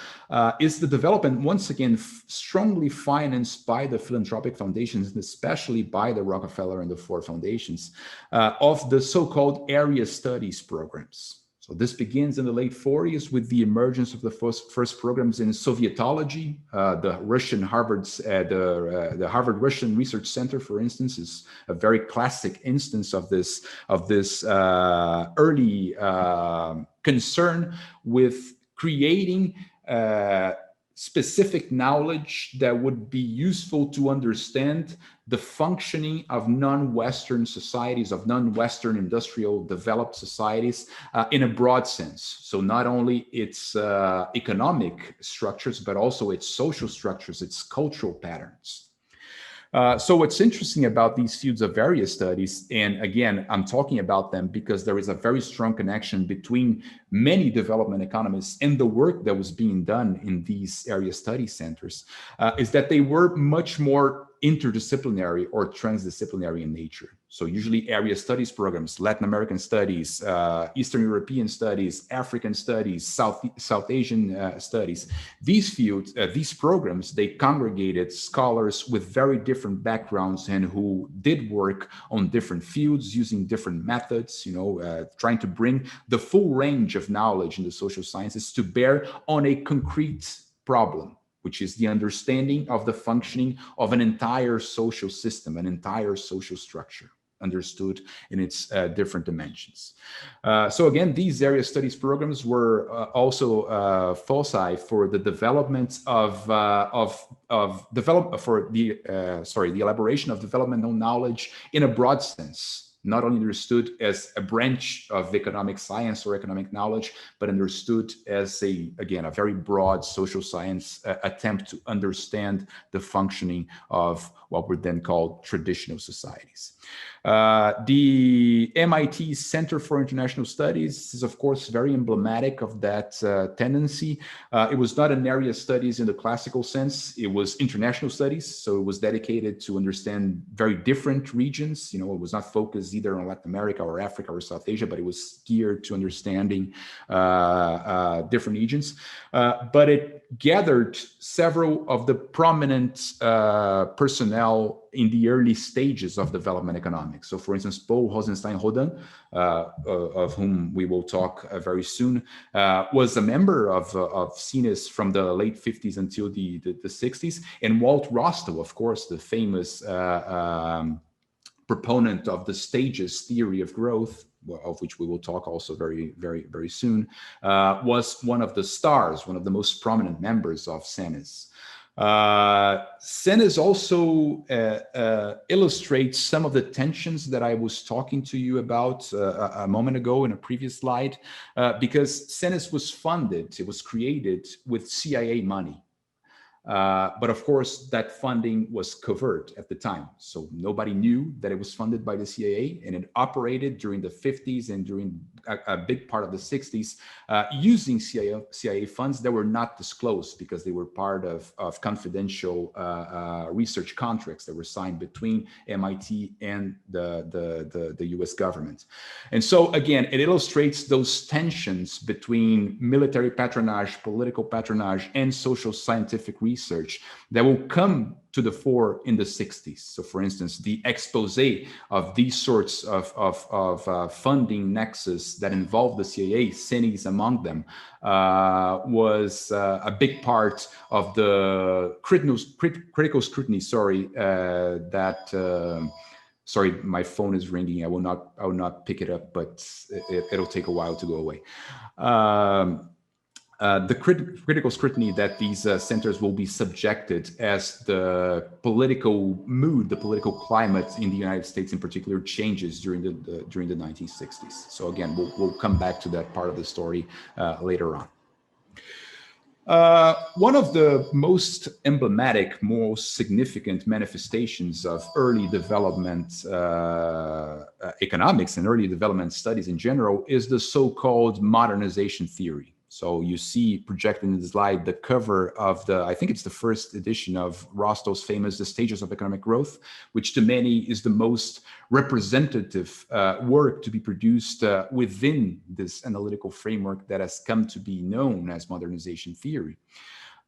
is the development, once again, strongly financed by the philanthropic foundations, and especially by the Rockefeller and the Ford foundations, of the so-called area studies programs. So this begins in the late 40s with the emergence of the first programs in Sovietology. The Russian the Harvard Russian Research Center, for instance, is a very classic instance of this early concern with creating specific knowledge that would be useful to understand the functioning of non-Western societies, of non-Western industrial developed societies in a broad sense. So not only its economic structures, but also its social structures, its cultural patterns. So what's interesting about these fields of area studies, and again, I'm talking about them because there is a very strong connection between many development economists and the work that was being done in these area study centers, is that they were much more interdisciplinary or transdisciplinary in nature. So usually area studies programs, Latin American studies, Eastern European studies, African studies, South Asian studies. These fields, these programs, they congregated scholars with very different backgrounds and who did work on different fields using different methods, trying to bring the full range of knowledge in the social sciences to bear on a concrete problem, which is the understanding of the functioning of an entire social system, an entire social structure, understood in its different dimensions. So again, these area studies programs were also foci for the development of the elaboration of developmental knowledge in a broad sense. not only understood as a branch of economic science or economic knowledge, but understood as a very broad social science attempt to understand the functioning of what were then called traditional societies. The MIT Center for International Studies is, of course, very emblematic of that tendency. It was not an area of studies in the classical sense. It was international studies, so it was dedicated to understand very different regions. It was not focused either on Latin America or Africa or South Asia, but it was geared to understanding different regions. But it gathered several of the prominent personnel in the early stages of development economics. So, for instance, Paul Rosenstein-Rodin, of whom we will talk very soon, was a member of CEHIS from the late 50s until the 60s. And Walt Rostow, of course, the famous proponent of the stages theory of growth, of which we will talk also very, very, very soon, was one of the stars, one of the most prominent members of CEHIS. CEHIS also illustrates some of the tensions that I was talking to you about a moment ago in a previous slide, because CEHIS was funded, it was created with CIA money. But of course, that funding was covert at the time. So nobody knew that it was funded by the CIA, and it operated during the 50s and during a big part of the 60s using CIA funds that were not disclosed because they were part of confidential research contracts that were signed between MIT and the US government. And so again, it illustrates those tensions between military patronage, political patronage, and social scientific research that will come to the fore in the 60s. So for instance, the expose of these sorts of funding nexus that involved the CIA, CEHIS among them, was a big part of the critical scrutiny, sorry, my phone is ringing. I will not pick it up, but it'll take a while to go away. The critical scrutiny that these centers will be subjected as the political mood, the political climate in the United States in particular changes during the 1960s. So again, we'll come back to that part of the story later on. One of the most emblematic, most significant manifestations of early development economics and early development studies in general is the so-called modernization theory. So you see projected in the slide the cover of I think it's the first edition of Rostow's famous The Stages of Economic Growth, which to many is the most representative work to be produced within this analytical framework that has come to be known as modernization theory.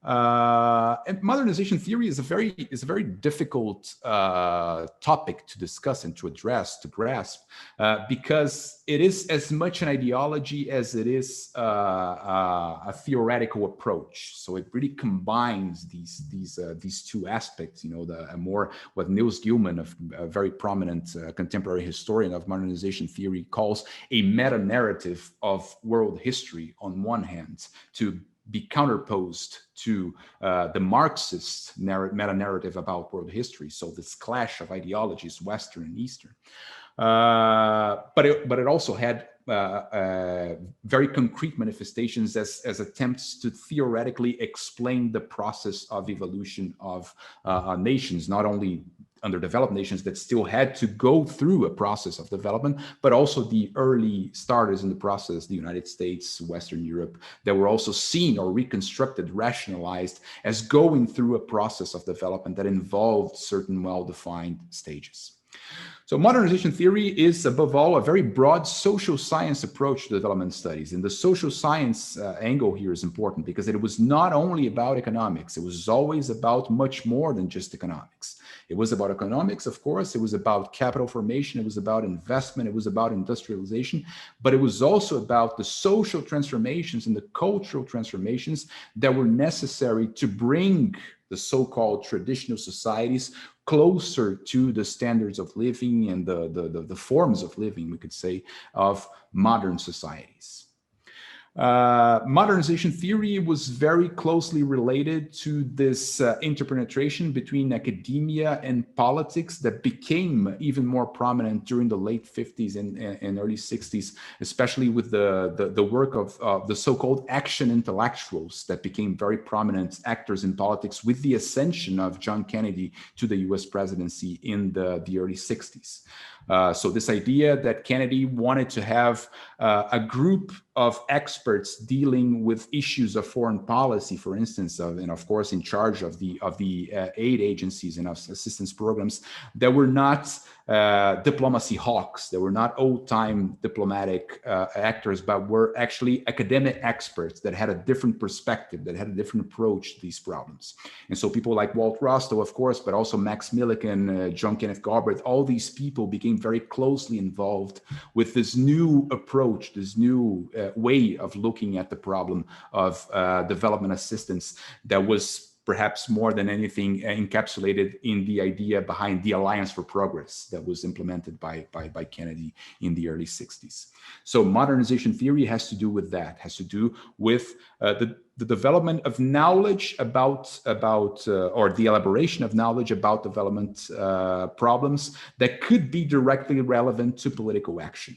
And modernization theory is a very difficult topic to discuss and to address, to grasp, because it is as much an ideology as it is a theoretical approach. So it really combines these two aspects. What Niels Gilman, a very prominent contemporary historian of modernization theory, calls a meta-narrative of world history on one hand, to be counterposed to the Marxist meta-narrative about world history. So this clash of ideologies, Western and Eastern. But it also had very concrete manifestations as attempts to theoretically explain the process of evolution of nations, not only underdeveloped nations that still had to go through a process of development, but also the early starters in the process, the United States, Western Europe, that were also seen or reconstructed, rationalized as going through a process of development that involved certain well-defined stages. So modernization theory is, above all, a very broad social science approach to development studies. And the social science angle here is important because it was not only about economics. It was always about much more than just economics. It was about economics, of course. It was about capital formation. It was about investment. It was about industrialization. But it was also about the social transformations and the cultural transformations that were necessary to bring the so-called traditional societies closer to the standards of living and the forms of living, we could say, of modern societies. Modernization theory was very closely related to this interpenetration between academia and politics that became even more prominent during the late 50s and early 60s, especially with the work of the so-called action intellectuals that became very prominent actors in politics with the ascension of John Kennedy to the US presidency in the early 60s. So this idea that Kennedy wanted to have a group of experts dealing with issues of foreign policy, for instance, and of course in charge of the aid agencies and of assistance programs that were not diplomacy hawks, that were not old-time diplomatic actors, but were actually academic experts that had a different perspective, that had a different approach to these problems. And so people like Walt Rostow, of course, but also Max Millikan, John Kenneth Galbraith, all these people became very closely involved with this new approach, this new way of looking at the problem of development assistance that was perhaps more than anything encapsulated in the idea behind the Alliance for Progress that was implemented by Kennedy in the early 60s. So modernization theory has to do with that, has to do with the development of knowledge about or the elaboration of knowledge about development problems that could be directly relevant to political action.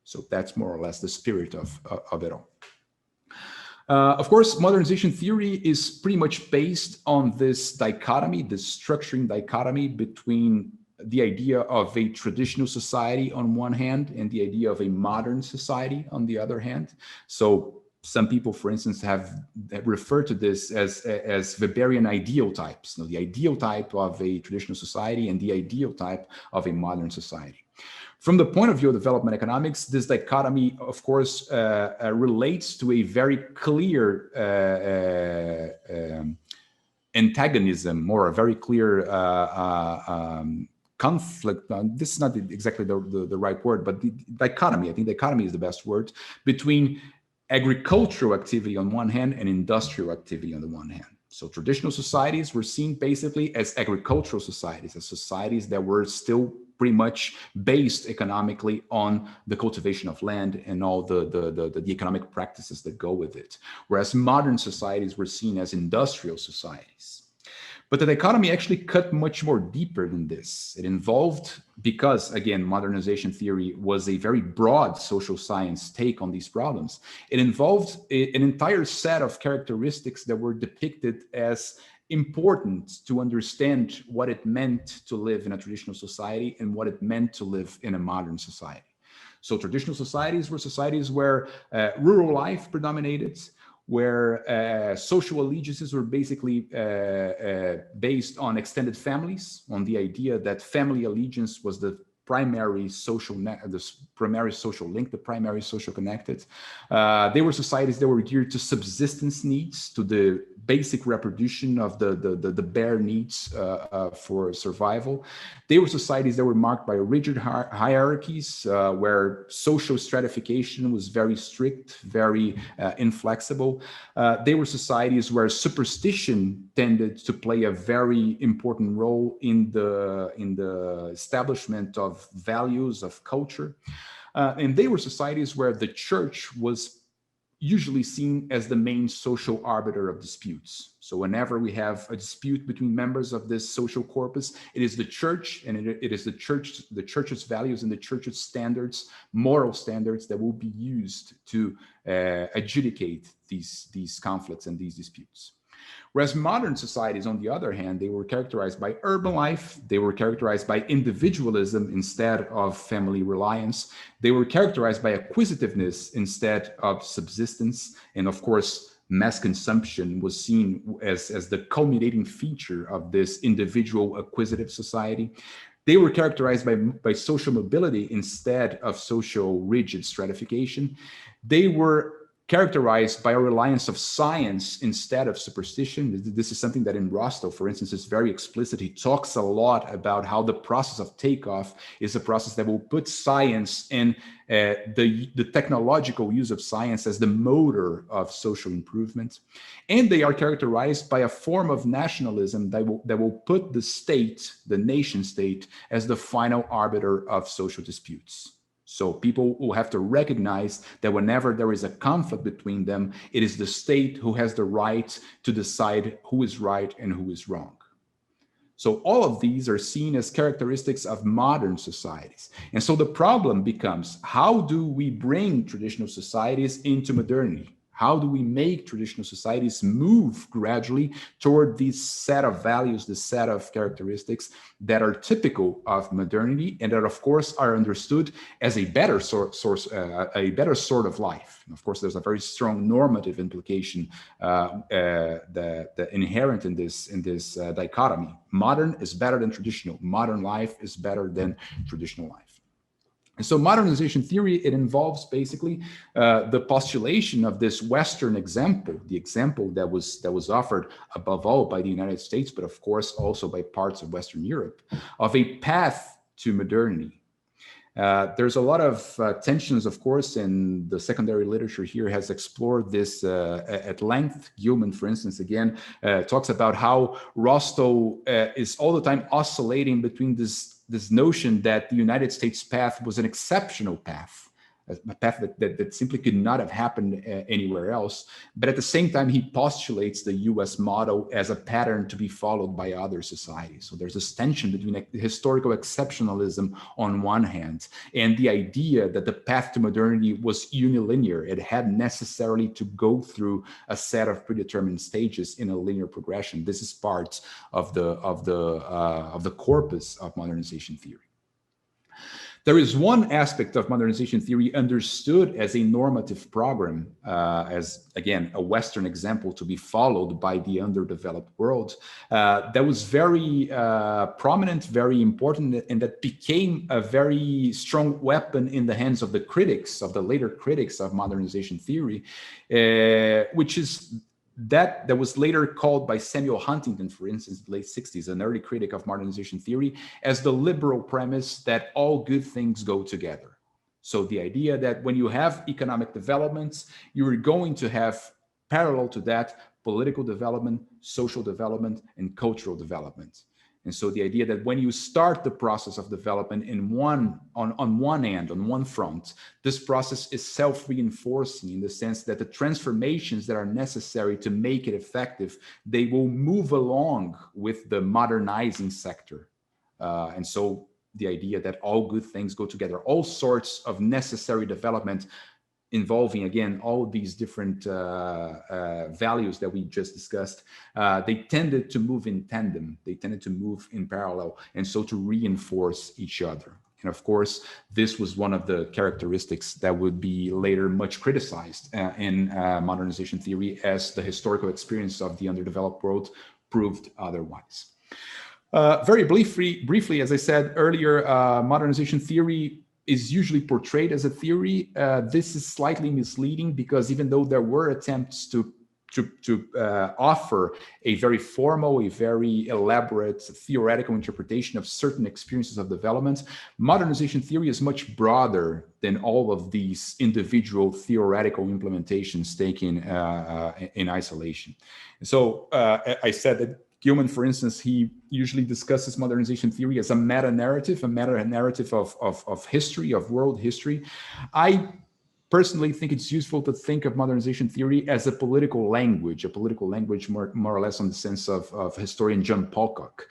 So that's more or less the spirit of it all. Of course, modernization theory is pretty much based on this dichotomy, this structuring dichotomy between the idea of a traditional society on one hand and the idea of a modern society on the other hand. So some people, for instance, have referred to this as Weberian ideal types, the ideal type of a traditional society and the ideal type of a modern society. From the point of view of development economics, this dichotomy, of course, relates to a very clear antagonism or a very clear conflict. This is not exactly the right word, but the dichotomy, I think dichotomy is the best word, between agricultural activity on one hand and industrial activity on the one hand. So traditional societies were seen basically as agricultural societies, as societies that were still pretty much based economically on the cultivation of land and all the economic practices that go with it. Whereas modern societies were seen as industrial societies. But the dichotomy actually cut much more deeper than this. It involved, because again, modernization theory was a very broad social science take on these problems, it involved an entire set of characteristics that were depicted as important to understand what it meant to live in a traditional society and what it meant to live in a modern society. So traditional societies were societies where rural life predominated, where social allegiances were basically based on extended families, on the idea that family allegiance was the primary social link, the primary social connected. They were societies that were geared to subsistence needs, to the basic reproduction of the bare needs for survival. They were societies that were marked by rigid hierarchies, where social stratification was very strict, very inflexible. They were societies where superstition tended to play a very important role in the establishment of values, of culture. And they were societies where the church was usually seen as the main social arbiter of disputes. So whenever we have a dispute between members of this social corpus, it is the church, and it is the church's values and the church's standards, moral standards, that will be used to adjudicate these conflicts and these disputes. Whereas modern societies, on the other hand, they were characterized by urban life, they were characterized by individualism instead of family reliance, they were characterized by acquisitiveness instead of subsistence, and of course, mass consumption was seen as the culminating feature of this individual acquisitive society. They were characterized by social mobility instead of social rigid stratification. They were characterized by a reliance of science instead of superstition. This is something that in Rostow, for instance, is very explicit. He talks a lot about how the process of takeoff is a process that will put science and the technological use of science as the motor of social improvement. And they are characterized by a form of nationalism that will put the state, the nation state, as the final arbiter of social disputes. So people will have to recognize that whenever there is a conflict between them, it is the state who has the right to decide who is right and who is wrong. So all of these are seen as characteristics of modern societies. And so the problem becomes, how do we bring traditional societies into modernity? How do we make traditional societies move gradually toward this set of values, this set of characteristics that are typical of modernity and that, of course, are understood as a better a better sort of life? And of course, there's a very strong normative implication that inherent in this dichotomy. Modern is better than traditional. Modern life is better than traditional life. And so modernization theory, it involves basically the postulation of this Western example, the example that was offered above all by the United States, but of course also by parts of Western Europe, of a path to modernity. There's a lot of tensions, of course, and the secondary literature here has explored this at length. Gilman, for instance, again, talks about how Rostow is all the time oscillating between this notion that the United States path was an exceptional path, a path that simply could not have happened anywhere else. But at the same time, he postulates the US model as a pattern to be followed by other societies. So there's this tension between historical exceptionalism on one hand and the idea that the path to modernity was unilinear. It had necessarily to go through a set of predetermined stages in a linear progression. This is part of the corpus of modernization theory. There is one aspect of modernization theory understood as a normative program, as, again, a Western example to be followed by the underdeveloped world, that was very prominent, very important, and that became a very strong weapon in the hands of the critics, of the later critics of modernization theory, which is that was later called by Samuel Huntington, for instance, in the late 60s, an early critic of modernization theory, as the liberal premise that all good things go together. So the idea that when you have economic developments, you're going to have parallel to that political development, social development, and cultural development. And so the idea that when you start the process of development on one end, on one front, this process is self-reinforcing in the sense that the transformations that are necessary to make it effective, they will move along with the modernizing sector. And so the idea that all good things go together, all sorts of necessary development involving, again, all these different values that we just discussed, they tended to move in tandem, they tended to move in parallel, and so to reinforce each other. And of course, this was one of the characteristics that would be later much criticized in modernization theory, as the historical experience of the underdeveloped world proved otherwise. Very briefly, as I said earlier, modernization theory is usually portrayed as a theory. This is slightly misleading because even though there were attempts to offer a very formal, a very elaborate theoretical interpretation of certain experiences of development, modernization theory is much broader than all of these individual theoretical implementations taken in isolation. So I said that Gilman, for instance, he usually discusses modernization theory as a meta-narrative of history, of world history. I personally think it's useful to think of modernization theory as a political language more or less on the sense of historian John Pocock,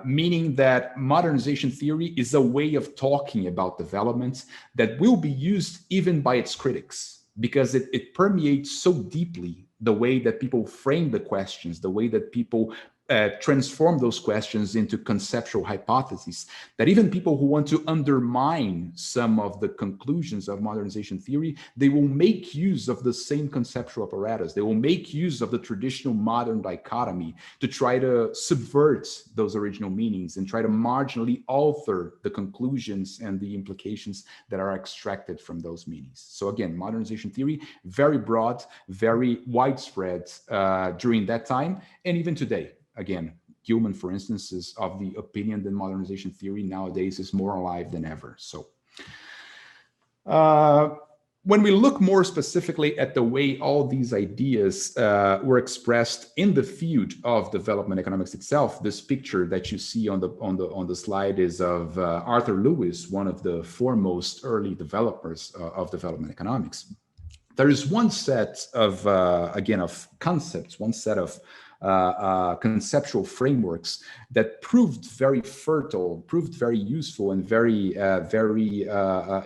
meaning that modernization theory is a way of talking about developments that will be used even by its critics, because it permeates so deeply the way that people frame the questions, the way that people transform those questions into conceptual hypotheses, that even people who want to undermine some of the conclusions of modernization theory, they will make use of the same conceptual apparatus. They will make use of the traditional modern dichotomy to try to subvert those original meanings and try to marginally alter the conclusions and the implications that are extracted from those meanings. So again, modernization theory, very broad, very widespread during that time, and even today. Again, Gilman, for instance, is of the opinion that modernization theory nowadays is more alive than ever. So when we look more specifically at the way all these ideas were expressed in the field of development economics itself, this picture that you see on the slide is of Arthur Lewis, one of the foremost early developers of development economics. There is one set of again of concepts, one set of conceptual frameworks that proved very fertile, proved very useful, and very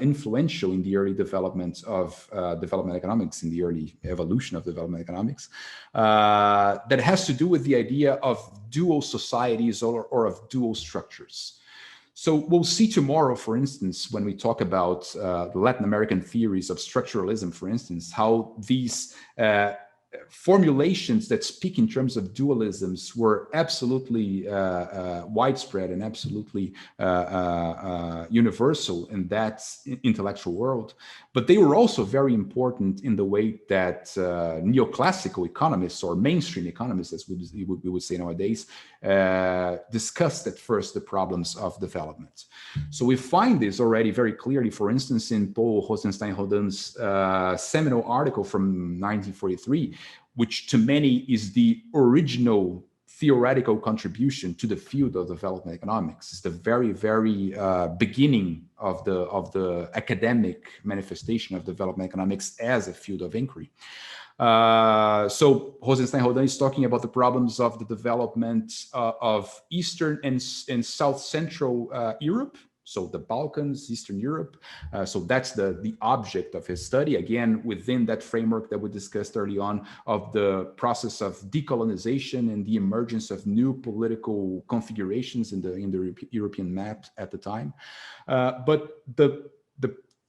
influential in the early development of development economics, in the early evolution of development economics, that has to do with the idea of dual societies or of dual structures. So we'll see tomorrow, for instance, when we talk about the Latin American theories of structuralism, for instance, how these formulations that speak in terms of dualisms were absolutely widespread and absolutely universal in that intellectual world. But they were also very important in the way that neoclassical economists, or mainstream economists, as we would say nowadays, discussed at first the problems of development. So we find this already very clearly, for instance, in Paul Rosenstein-Rodin's seminal article from 1943, which to many is the original theoretical contribution to the field of development economics. It's the very, very beginning of the academic manifestation of development economics as a field of inquiry. So Rosenstein-Rodin is talking about the problems of the development of Eastern and South Central Europe, so the Balkans, Eastern Europe. So that's the object of his study, again, within that framework that we discussed early on of the process of decolonization and the emergence of new political configurations in the European map at the time. But the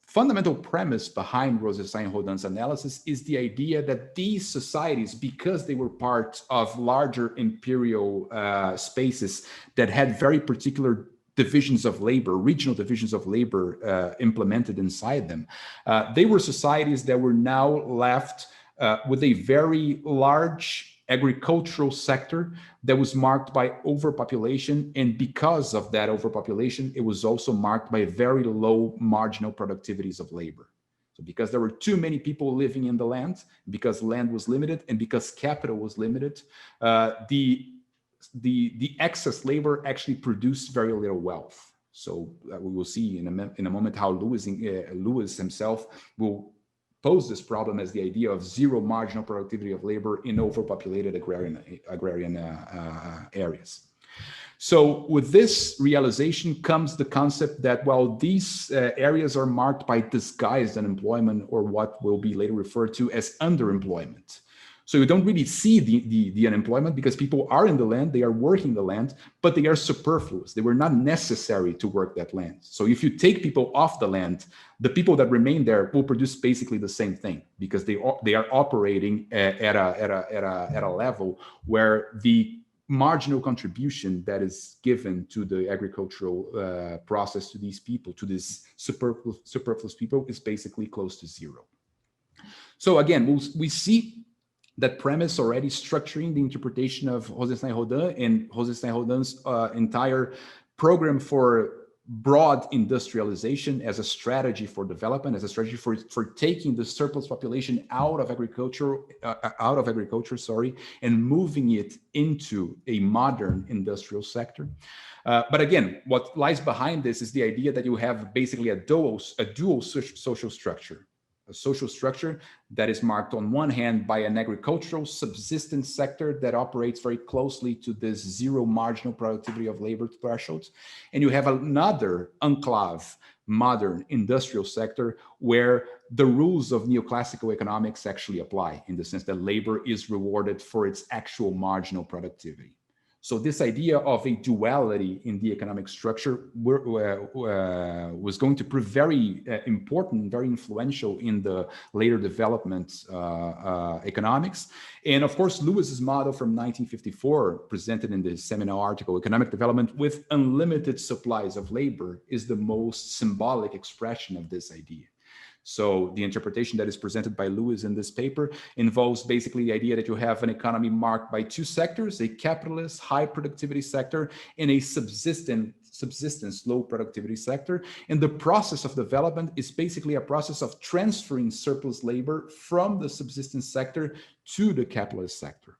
fundamental premise behind Rosenstein-Rodin's analysis is the idea that these societies, because they were part of larger imperial spaces that had very particular divisions of labor, regional divisions of labor implemented inside them, they were societies that were now left with a very large agricultural sector that was marked by overpopulation. And because of that overpopulation, it was also marked by very low marginal productivities of labor. So because there were too many people living in the land, because land was limited, and because capital was limited, the excess labor actually produced very little wealth. So we will see in a moment how Lewis himself will pose this problem as the idea of zero marginal productivity of labor in overpopulated agrarian areas. So with this realization comes the concept that, well, these areas are marked by disguised unemployment, or what will be later referred to as underemployment. So you don't really see the unemployment because people are in the land, they are working the land, but they are superfluous. They were not necessary to work that land. So if you take people off the land, the people that remain there will produce basically the same thing, because they are operating at a level where the marginal contribution that is given to the agricultural process to these people, to these superfluous people, is basically close to zero. So again, we see that premise already structuring the interpretation of Rosenstein-Rodin and Rosenstein-Rodin's entire program for broad industrialization as a strategy for development, as a strategy for taking the surplus population out of agriculture, and moving it into a modern industrial sector. But again, what lies behind this is the idea that you have basically a dual social structure. A social structure that is marked on one hand by an agricultural subsistence sector that operates very closely to this zero marginal productivity of labor thresholds. And you have another enclave, modern industrial sector, where the rules of neoclassical economics actually apply, in the sense that labor is rewarded for its actual marginal productivity. So this idea of a duality in the economic structure was going to prove very important, very influential in the later development economics. And of course, Lewis's model from 1954, presented in the seminal article, Economic Development with Unlimited Supplies of Labor, is the most symbolic expression of this idea. So the interpretation that is presented by Lewis in this paper involves basically the idea that you have an economy marked by two sectors, a capitalist high productivity sector and a subsistence low productivity sector. And the process of development is basically a process of transferring surplus labor from the subsistence sector to the capitalist sector.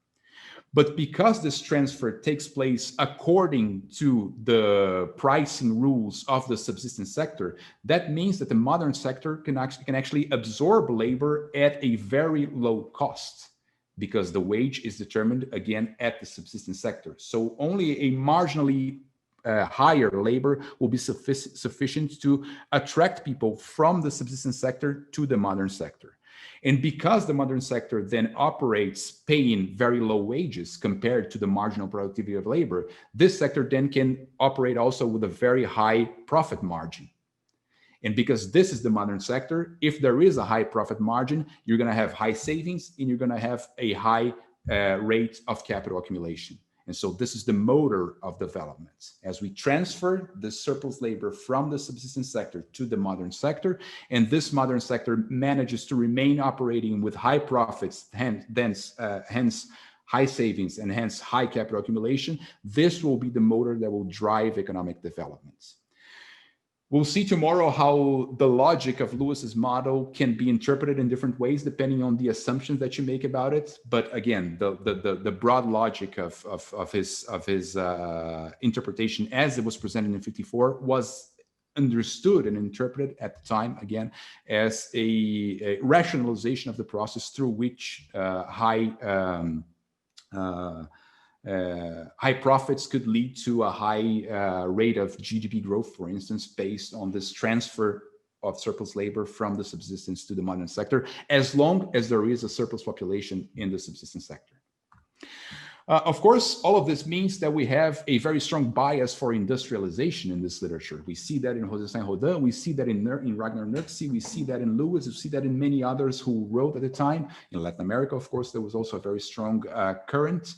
But because this transfer takes place according to the pricing rules of the subsistence sector, that means that the modern sector can actually absorb labor at a very low cost, because the wage is determined again at the subsistence sector. So only a marginally higher labor will be sufficient to attract people from the subsistence sector to the modern sector. And because the modern sector then operates paying very low wages compared to the marginal productivity of labor, this sector then can operate also with a very high profit margin. And because this is the modern sector, if there is a high profit margin, you're going to have high savings and you're going to have a high rate of capital accumulation. And so this is the motor of development. As we transfer the surplus labor from the subsistence sector to the modern sector, and this modern sector manages to remain operating with high profits, hence high savings, and hence high capital accumulation, this will be the motor that will drive economic development. We'll see tomorrow how the logic of Lewis's model can be interpreted in different ways depending on the assumptions that you make about it. But again, the broad logic of his interpretation as it was presented in 54 was understood and interpreted at the time, again, as a rationalization of the process through which high profits could lead to a high rate of GDP growth, for instance, based on this transfer of surplus labor from the subsistence to the modern sector, as long as there is a surplus population in the subsistence sector. Of course, all of this means that we have a very strong bias for industrialization in this literature. We see that in José Saint-Gaudens, we see that in Ragnar Nurksi, we see that in Lewis, we see that in many others who wrote at the time. In Latin America, of course, there was also a very strong current.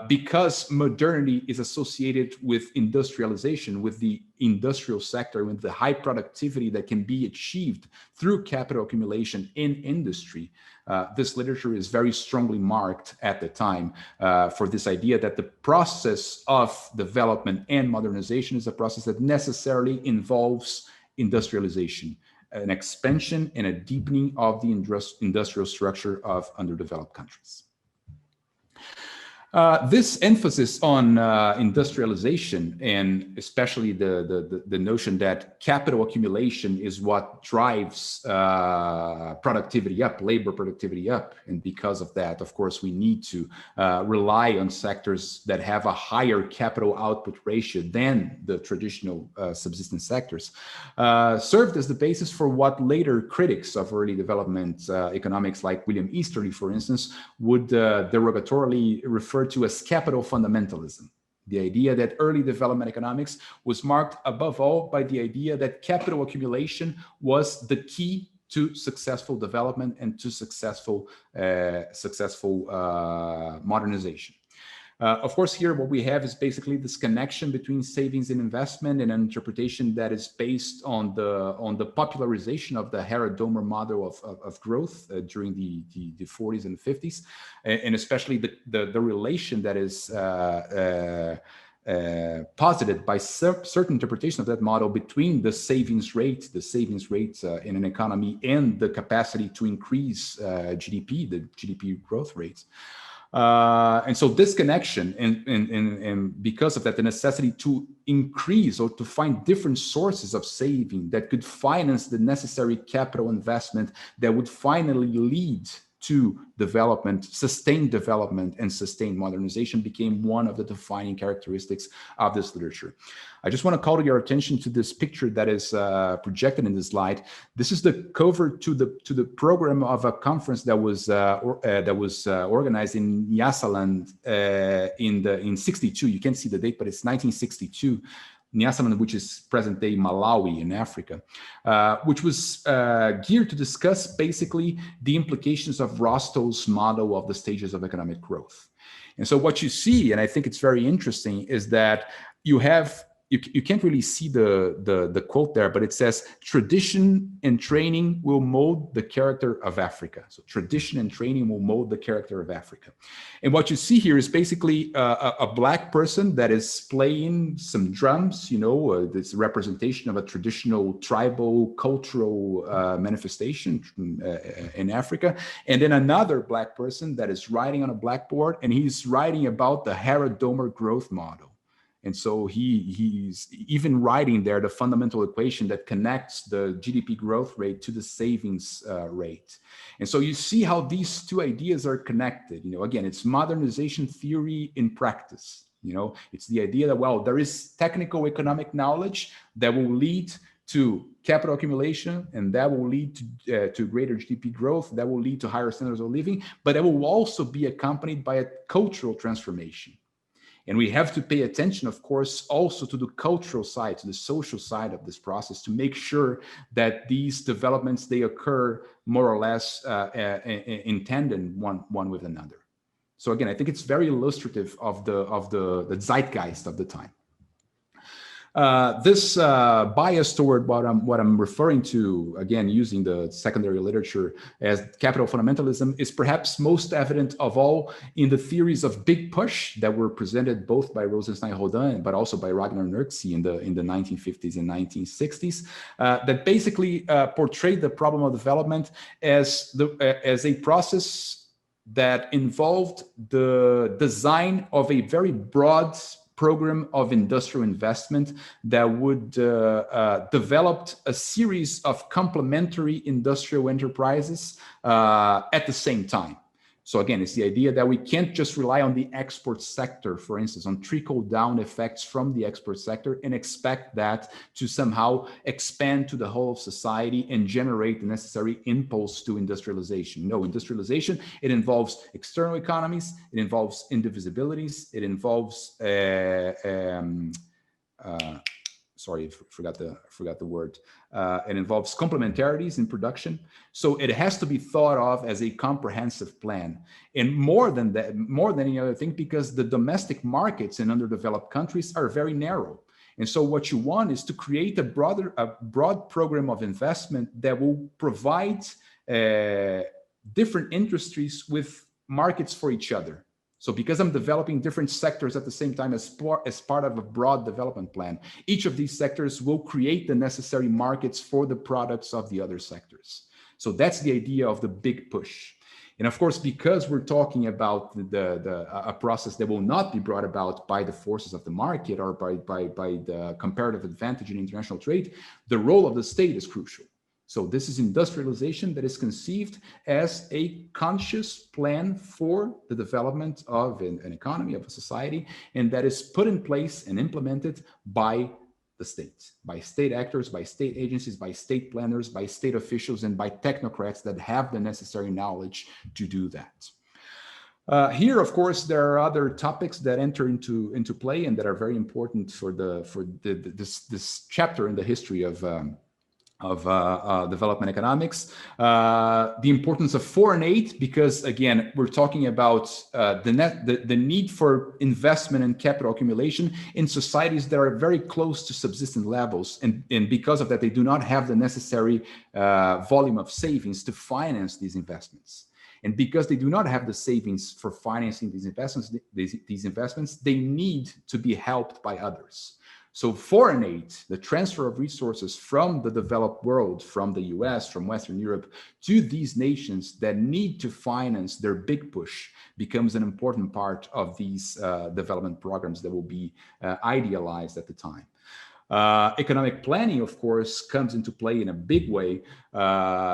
Because modernity is associated with industrialization, with the industrial sector, with the high productivity that can be achieved through capital accumulation in industry. This literature is very strongly marked at the time for this idea that the process of development and modernization is a process that necessarily involves industrialization, an expansion and a deepening of the industrial structure of underdeveloped countries. This emphasis on industrialization, and especially the notion that capital accumulation is what drives productivity up, labor productivity up, and because of that, of course, we need to rely on sectors that have a higher capital output ratio than the traditional subsistence sectors, served as the basis for what later critics of early development economics, like William Easterly, for instance, would derogatorily refer to as capital fundamentalism. The idea that early development economics was marked above all by the idea that capital accumulation was the key to successful development and to successful modernization. Of course, here what we have is basically this connection between savings and investment, and an interpretation that is based on the popularization of the Harrod-Domer model of growth during the 40s and 50s, and especially the relation that is posited by certain interpretation of that model between the savings rate in an economy and the capacity to increase GDP, the GDP growth rates. And so this connection, and because of that, the necessity to increase or to find different sources of saving that could finance the necessary capital investment that would finally lead to development, sustained development, and sustained modernization became one of the defining characteristics of this literature. I just want to call your attention to this picture that is projected in this slide. This is the cover to the program of a conference that was organized in Nyasaland in '62. You can't see the date, but it's 1962. Nyasaland, which is present-day Malawi in Africa, which was geared to discuss basically the implications of Rostow's model of the stages of economic growth. And so what you see, and I think it's very interesting, is that you have you can't really see the quote there, but it says, tradition and training will mold the character of Africa. So tradition and training will mold the character of Africa. And what you see here is basically a black person that is playing some drums, this representation of a traditional tribal cultural manifestation in Africa. And then another black person that is writing on a blackboard, and he's writing about the Harrod-Domer growth model. And so he's even writing there the fundamental equation that connects the GDP growth rate to the savings rate. And so you see how these two ideas are connected. Again, it's modernization theory in practice. It's the idea that, well, there is technical economic knowledge that will lead to capital accumulation, and that will lead to greater GDP growth, that will lead to higher standards of living, but that will also be accompanied by a cultural transformation. And we have to pay attention, of course, also to the cultural side, to the social side of this process, to make sure that these developments, they occur more or less in tandem one with another. So again, I think it's very illustrative of the zeitgeist of the time. This bias toward what I'm referring to, again, using the secondary literature as capital fundamentalism, is perhaps most evident of all in the theories of big push that were presented both by Rosenstein-Rodin, but also by Ragnar-Nerzi in the 1950s and 1960s, that basically portrayed the problem of development as a process that involved the design of a very broad program of industrial investment that would develop a series of complementary industrial enterprises at the same time. So again, it's the idea that we can't just rely on the export sector, for instance, on trickle-down effects from the export sector and expect that to somehow expand to the whole of society and generate the necessary impulse to industrialization. No, industrialization, it involves external economies, it involves indivisibilities, it involves sorry, forgot the word. It involves complementarities in production. So it has to be thought of as a comprehensive plan. And more than that, more than any other thing, because the domestic markets in underdeveloped countries are very narrow. And so what you want is to create a broad program of investment that will provide different industries with markets for each other. So because I'm developing different sectors at the same time as part of a broad development plan, each of these sectors will create the necessary markets for the products of the other sectors. So that's the idea of the big push. And of course, because we're talking about a process that will not be brought about by the forces of the market or by the comparative advantage in international trade, the role of the state is crucial. So this is industrialization that is conceived as a conscious plan for the development of an economy, of a society, and that is put in place and implemented by the state, by state actors, by state agencies, by state planners, by state officials, and by technocrats that have the necessary knowledge to do that. Here, of course, there are other topics that enter into play and that are very important for this chapter in the history of development economics. The importance of foreign aid, because again, we're talking about the need for investment and capital accumulation in societies that are very close to subsistence levels. And because of that, they do not have the necessary volume of savings to finance these investments. And because they do not have the savings for financing these investments, they need to be helped by others. So foreign aid, the transfer of resources from the developed world, from the US, from Western Europe, to these nations that need to finance their big push, becomes an important part of these development programs that will be idealized at the time. Economic planning, of course, comes into play in a big way.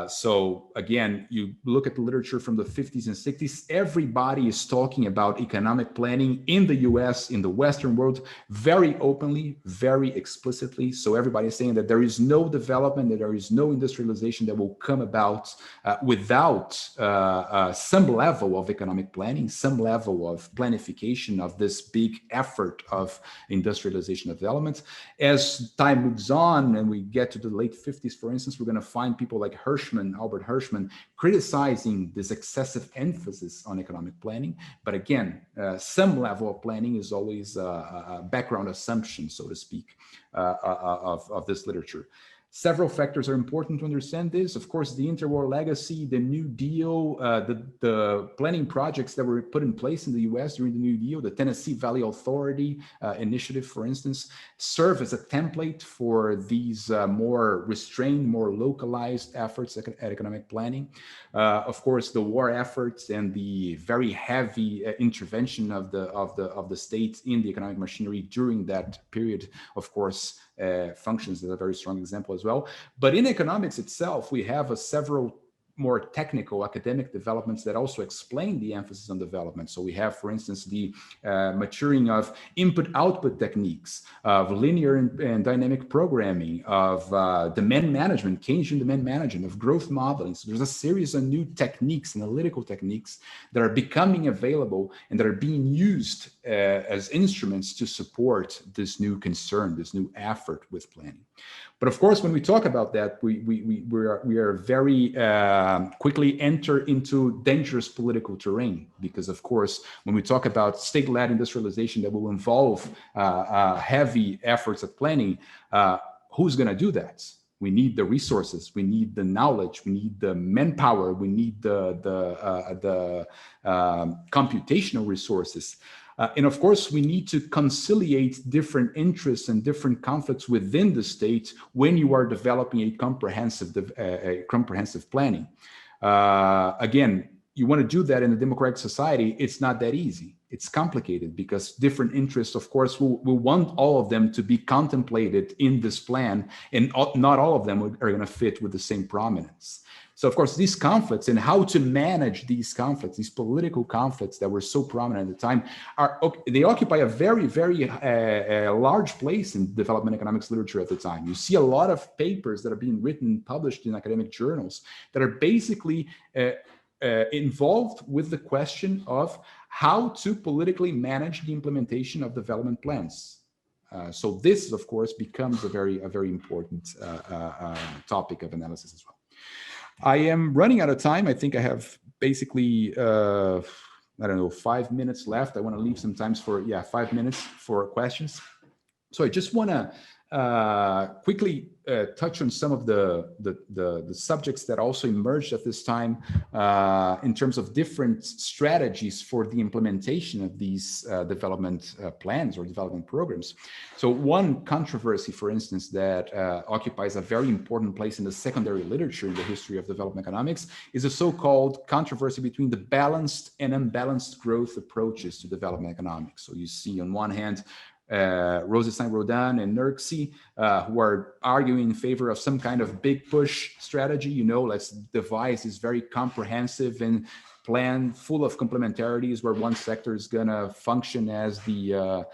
So again, you look at the literature from the 50s and 60s, everybody is talking about economic planning in the US, in the Western world, very openly, very explicitly. So everybody is saying that there is no development, that there is no industrialization that will come about without some level of economic planning, some level of planification of this big effort of industrialization development, as as time moves on and we get to the late 50s, for instance, we're going to find people like Albert Hirschman, criticizing this excessive emphasis on economic planning. But again, some level of planning is always a background assumption, so to speak, of this literature. Several factors are important to understand this. Of course, the interwar legacy, the New Deal, the planning projects that were put in place in the US during the New Deal, the Tennessee Valley Authority initiative, for instance, serve as a template for these more restrained, more localized efforts at economic planning. Of course, the war efforts and the very heavy intervention of the state in the economic machinery during that period, of course, functions as a very strong example as well. But in economics itself, we have several more technical academic developments that also explain the emphasis on development. So we have, for instance, the maturing of input-output techniques, of linear and dynamic programming, of demand management, Keynesian demand management, of growth modeling. So there's a series of new techniques, analytical techniques, that are becoming available and that are being used as instruments to support this new concern, this new effort with planning. But of course, when we talk about that, we are very quickly enter into dangerous political terrain, because of course, when we talk about state-led industrialization that will involve heavy efforts at planning, who's going to do that? We need the resources, we need the knowledge, we need the manpower, we need the computational resources. And of course, we need to conciliate different interests and different conflicts within the state when you are developing a comprehensive planning. Again, you want to do that in a democratic society, it's not that easy. It's complicated because different interests, of course, will want all of them to be contemplated in this plan, and not all of them are going to fit with the same prominence. So, of course, these conflicts and how to manage these conflicts, these political conflicts that were so prominent at the time, they occupy a very, very large place in development economics literature at the time. You see a lot of papers that are being written, published in academic journals that are basically involved with the question of how to politically manage the implementation of development plans. So this, of course, becomes a very important topic of analysis as well. I am running out of time. I think I have basically, I don't know, 5 minutes left. I want to leave some time for, 5 minutes for questions. So I just want to quickly touch on some of the subjects that also emerged at this time in terms of different strategies for the implementation of these development plans or development programs. So one controversy, for instance, that occupies a very important place in the secondary literature in the history of development economics is a so-called controversy between the balanced and unbalanced growth approaches to development economics. So you see on one hand, Rosenstein-Rodin and Nurksey, who are arguing in favor of some kind of big push strategy. You know, let's devise this very comprehensive and plan full of complementarities where one sector is going to function as the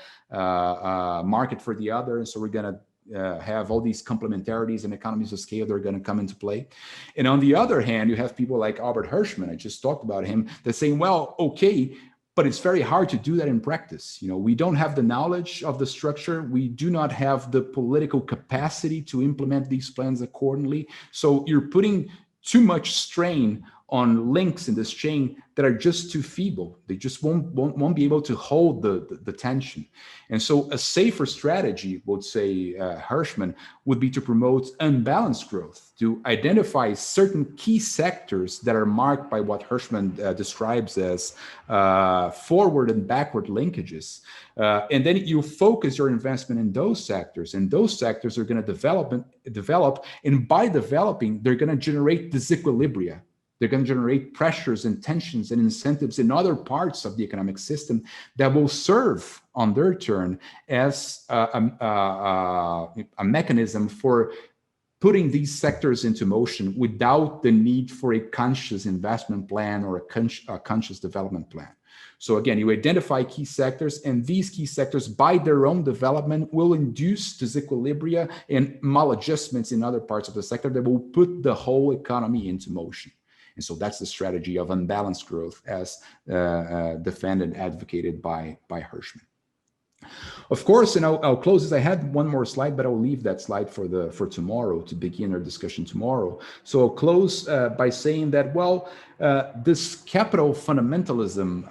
market for the other. And so we're going to have all these complementarities and economies of scale that are going to come into play. And on the other hand, you have people like Albert Hirschman, I just talked about him, that's saying, well, okay, but it's very hard to do that in practice. You know, we don't have the knowledge of the structure. We do not have the political capacity to implement these plans accordingly. So you're putting too much strain on links in this chain that are just too feeble. They just won't be able to hold the tension. And so a safer strategy, would say Hirschman, would be to promote unbalanced growth, to identify certain key sectors that are marked by what Hirschman describes as forward and backward linkages. And then you focus your investment in those sectors, and those sectors are going to develop, and by developing, they're going to generate disequilibria. They're going to generate pressures and tensions and incentives in other parts of the economic system that will serve on their turn as a mechanism for putting these sectors into motion without the need for a conscious investment plan or a conscious development plan. So again, you identify key sectors, and these key sectors, by their own development, will induce disequilibria and maladjustments in other parts of the sector that will put the whole economy into motion. And so that's the strategy of unbalanced growth as defended and advocated by Hirschman. Of course, and I'll close this. I had one more slide, but I'll leave that slide for tomorrow to begin our discussion tomorrow. So I'll close by saying that, well, this capital fundamentalism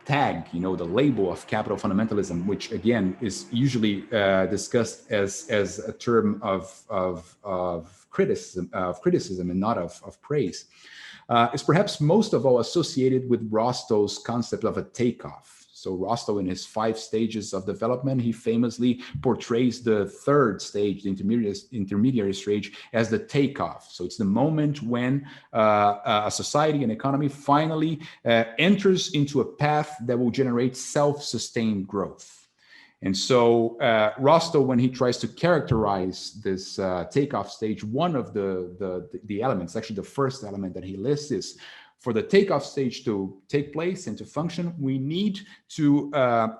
tag, the label of capital fundamentalism, which again is usually discussed as a term of criticism and not of praise, is perhaps most of all associated with Rostow's concept of a takeoff. So Rostow, in his 5 stages of development, he famously portrays the 3rd stage, the intermediary stage, as the takeoff. So it's the moment when a society and economy finally enters into a path that will generate self-sustained growth. And so Rostow, when he tries to characterize this takeoff stage, one of the elements, actually the first element that he lists is, for the takeoff stage to take place and to function, we need to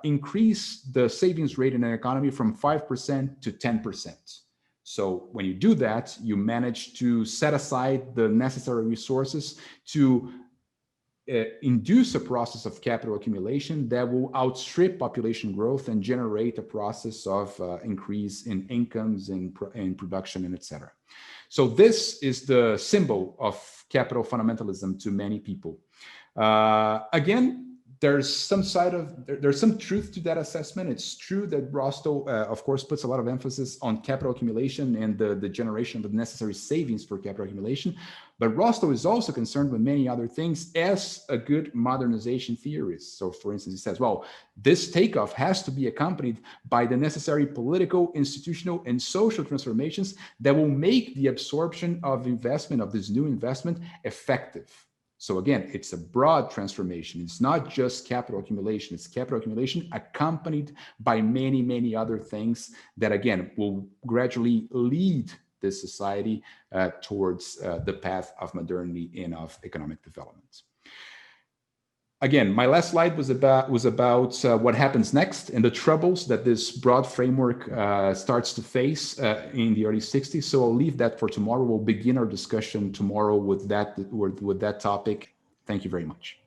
increase the savings rate in an economy from 5% to 10%. So when you do that, you manage to set aside the necessary resources to induce a process of capital accumulation that will outstrip population growth and generate a process of increase in incomes and production and etc. So this is the symbol of capital fundamentalism to many people. Again, there's some truth to that assessment. It's true that Rostow, of course, puts a lot of emphasis on capital accumulation and the generation of the necessary savings for capital accumulation. But Rostow is also concerned with many other things as a good modernization theorist. So, for instance, he says, well, this takeoff has to be accompanied by the necessary political, institutional, and social transformations that will make the absorption of investment, of this new investment, effective. So again, it's a broad transformation. It's not just capital accumulation. It's capital accumulation accompanied by many, many other things that, again, will gradually lead this society towards the path of modernity and of economic development. Again, my last slide was about what happens next and the troubles that this broad framework starts to face in the early 60s. So I'll leave that for tomorrow. We'll begin our discussion tomorrow with that topic. Thank you very much.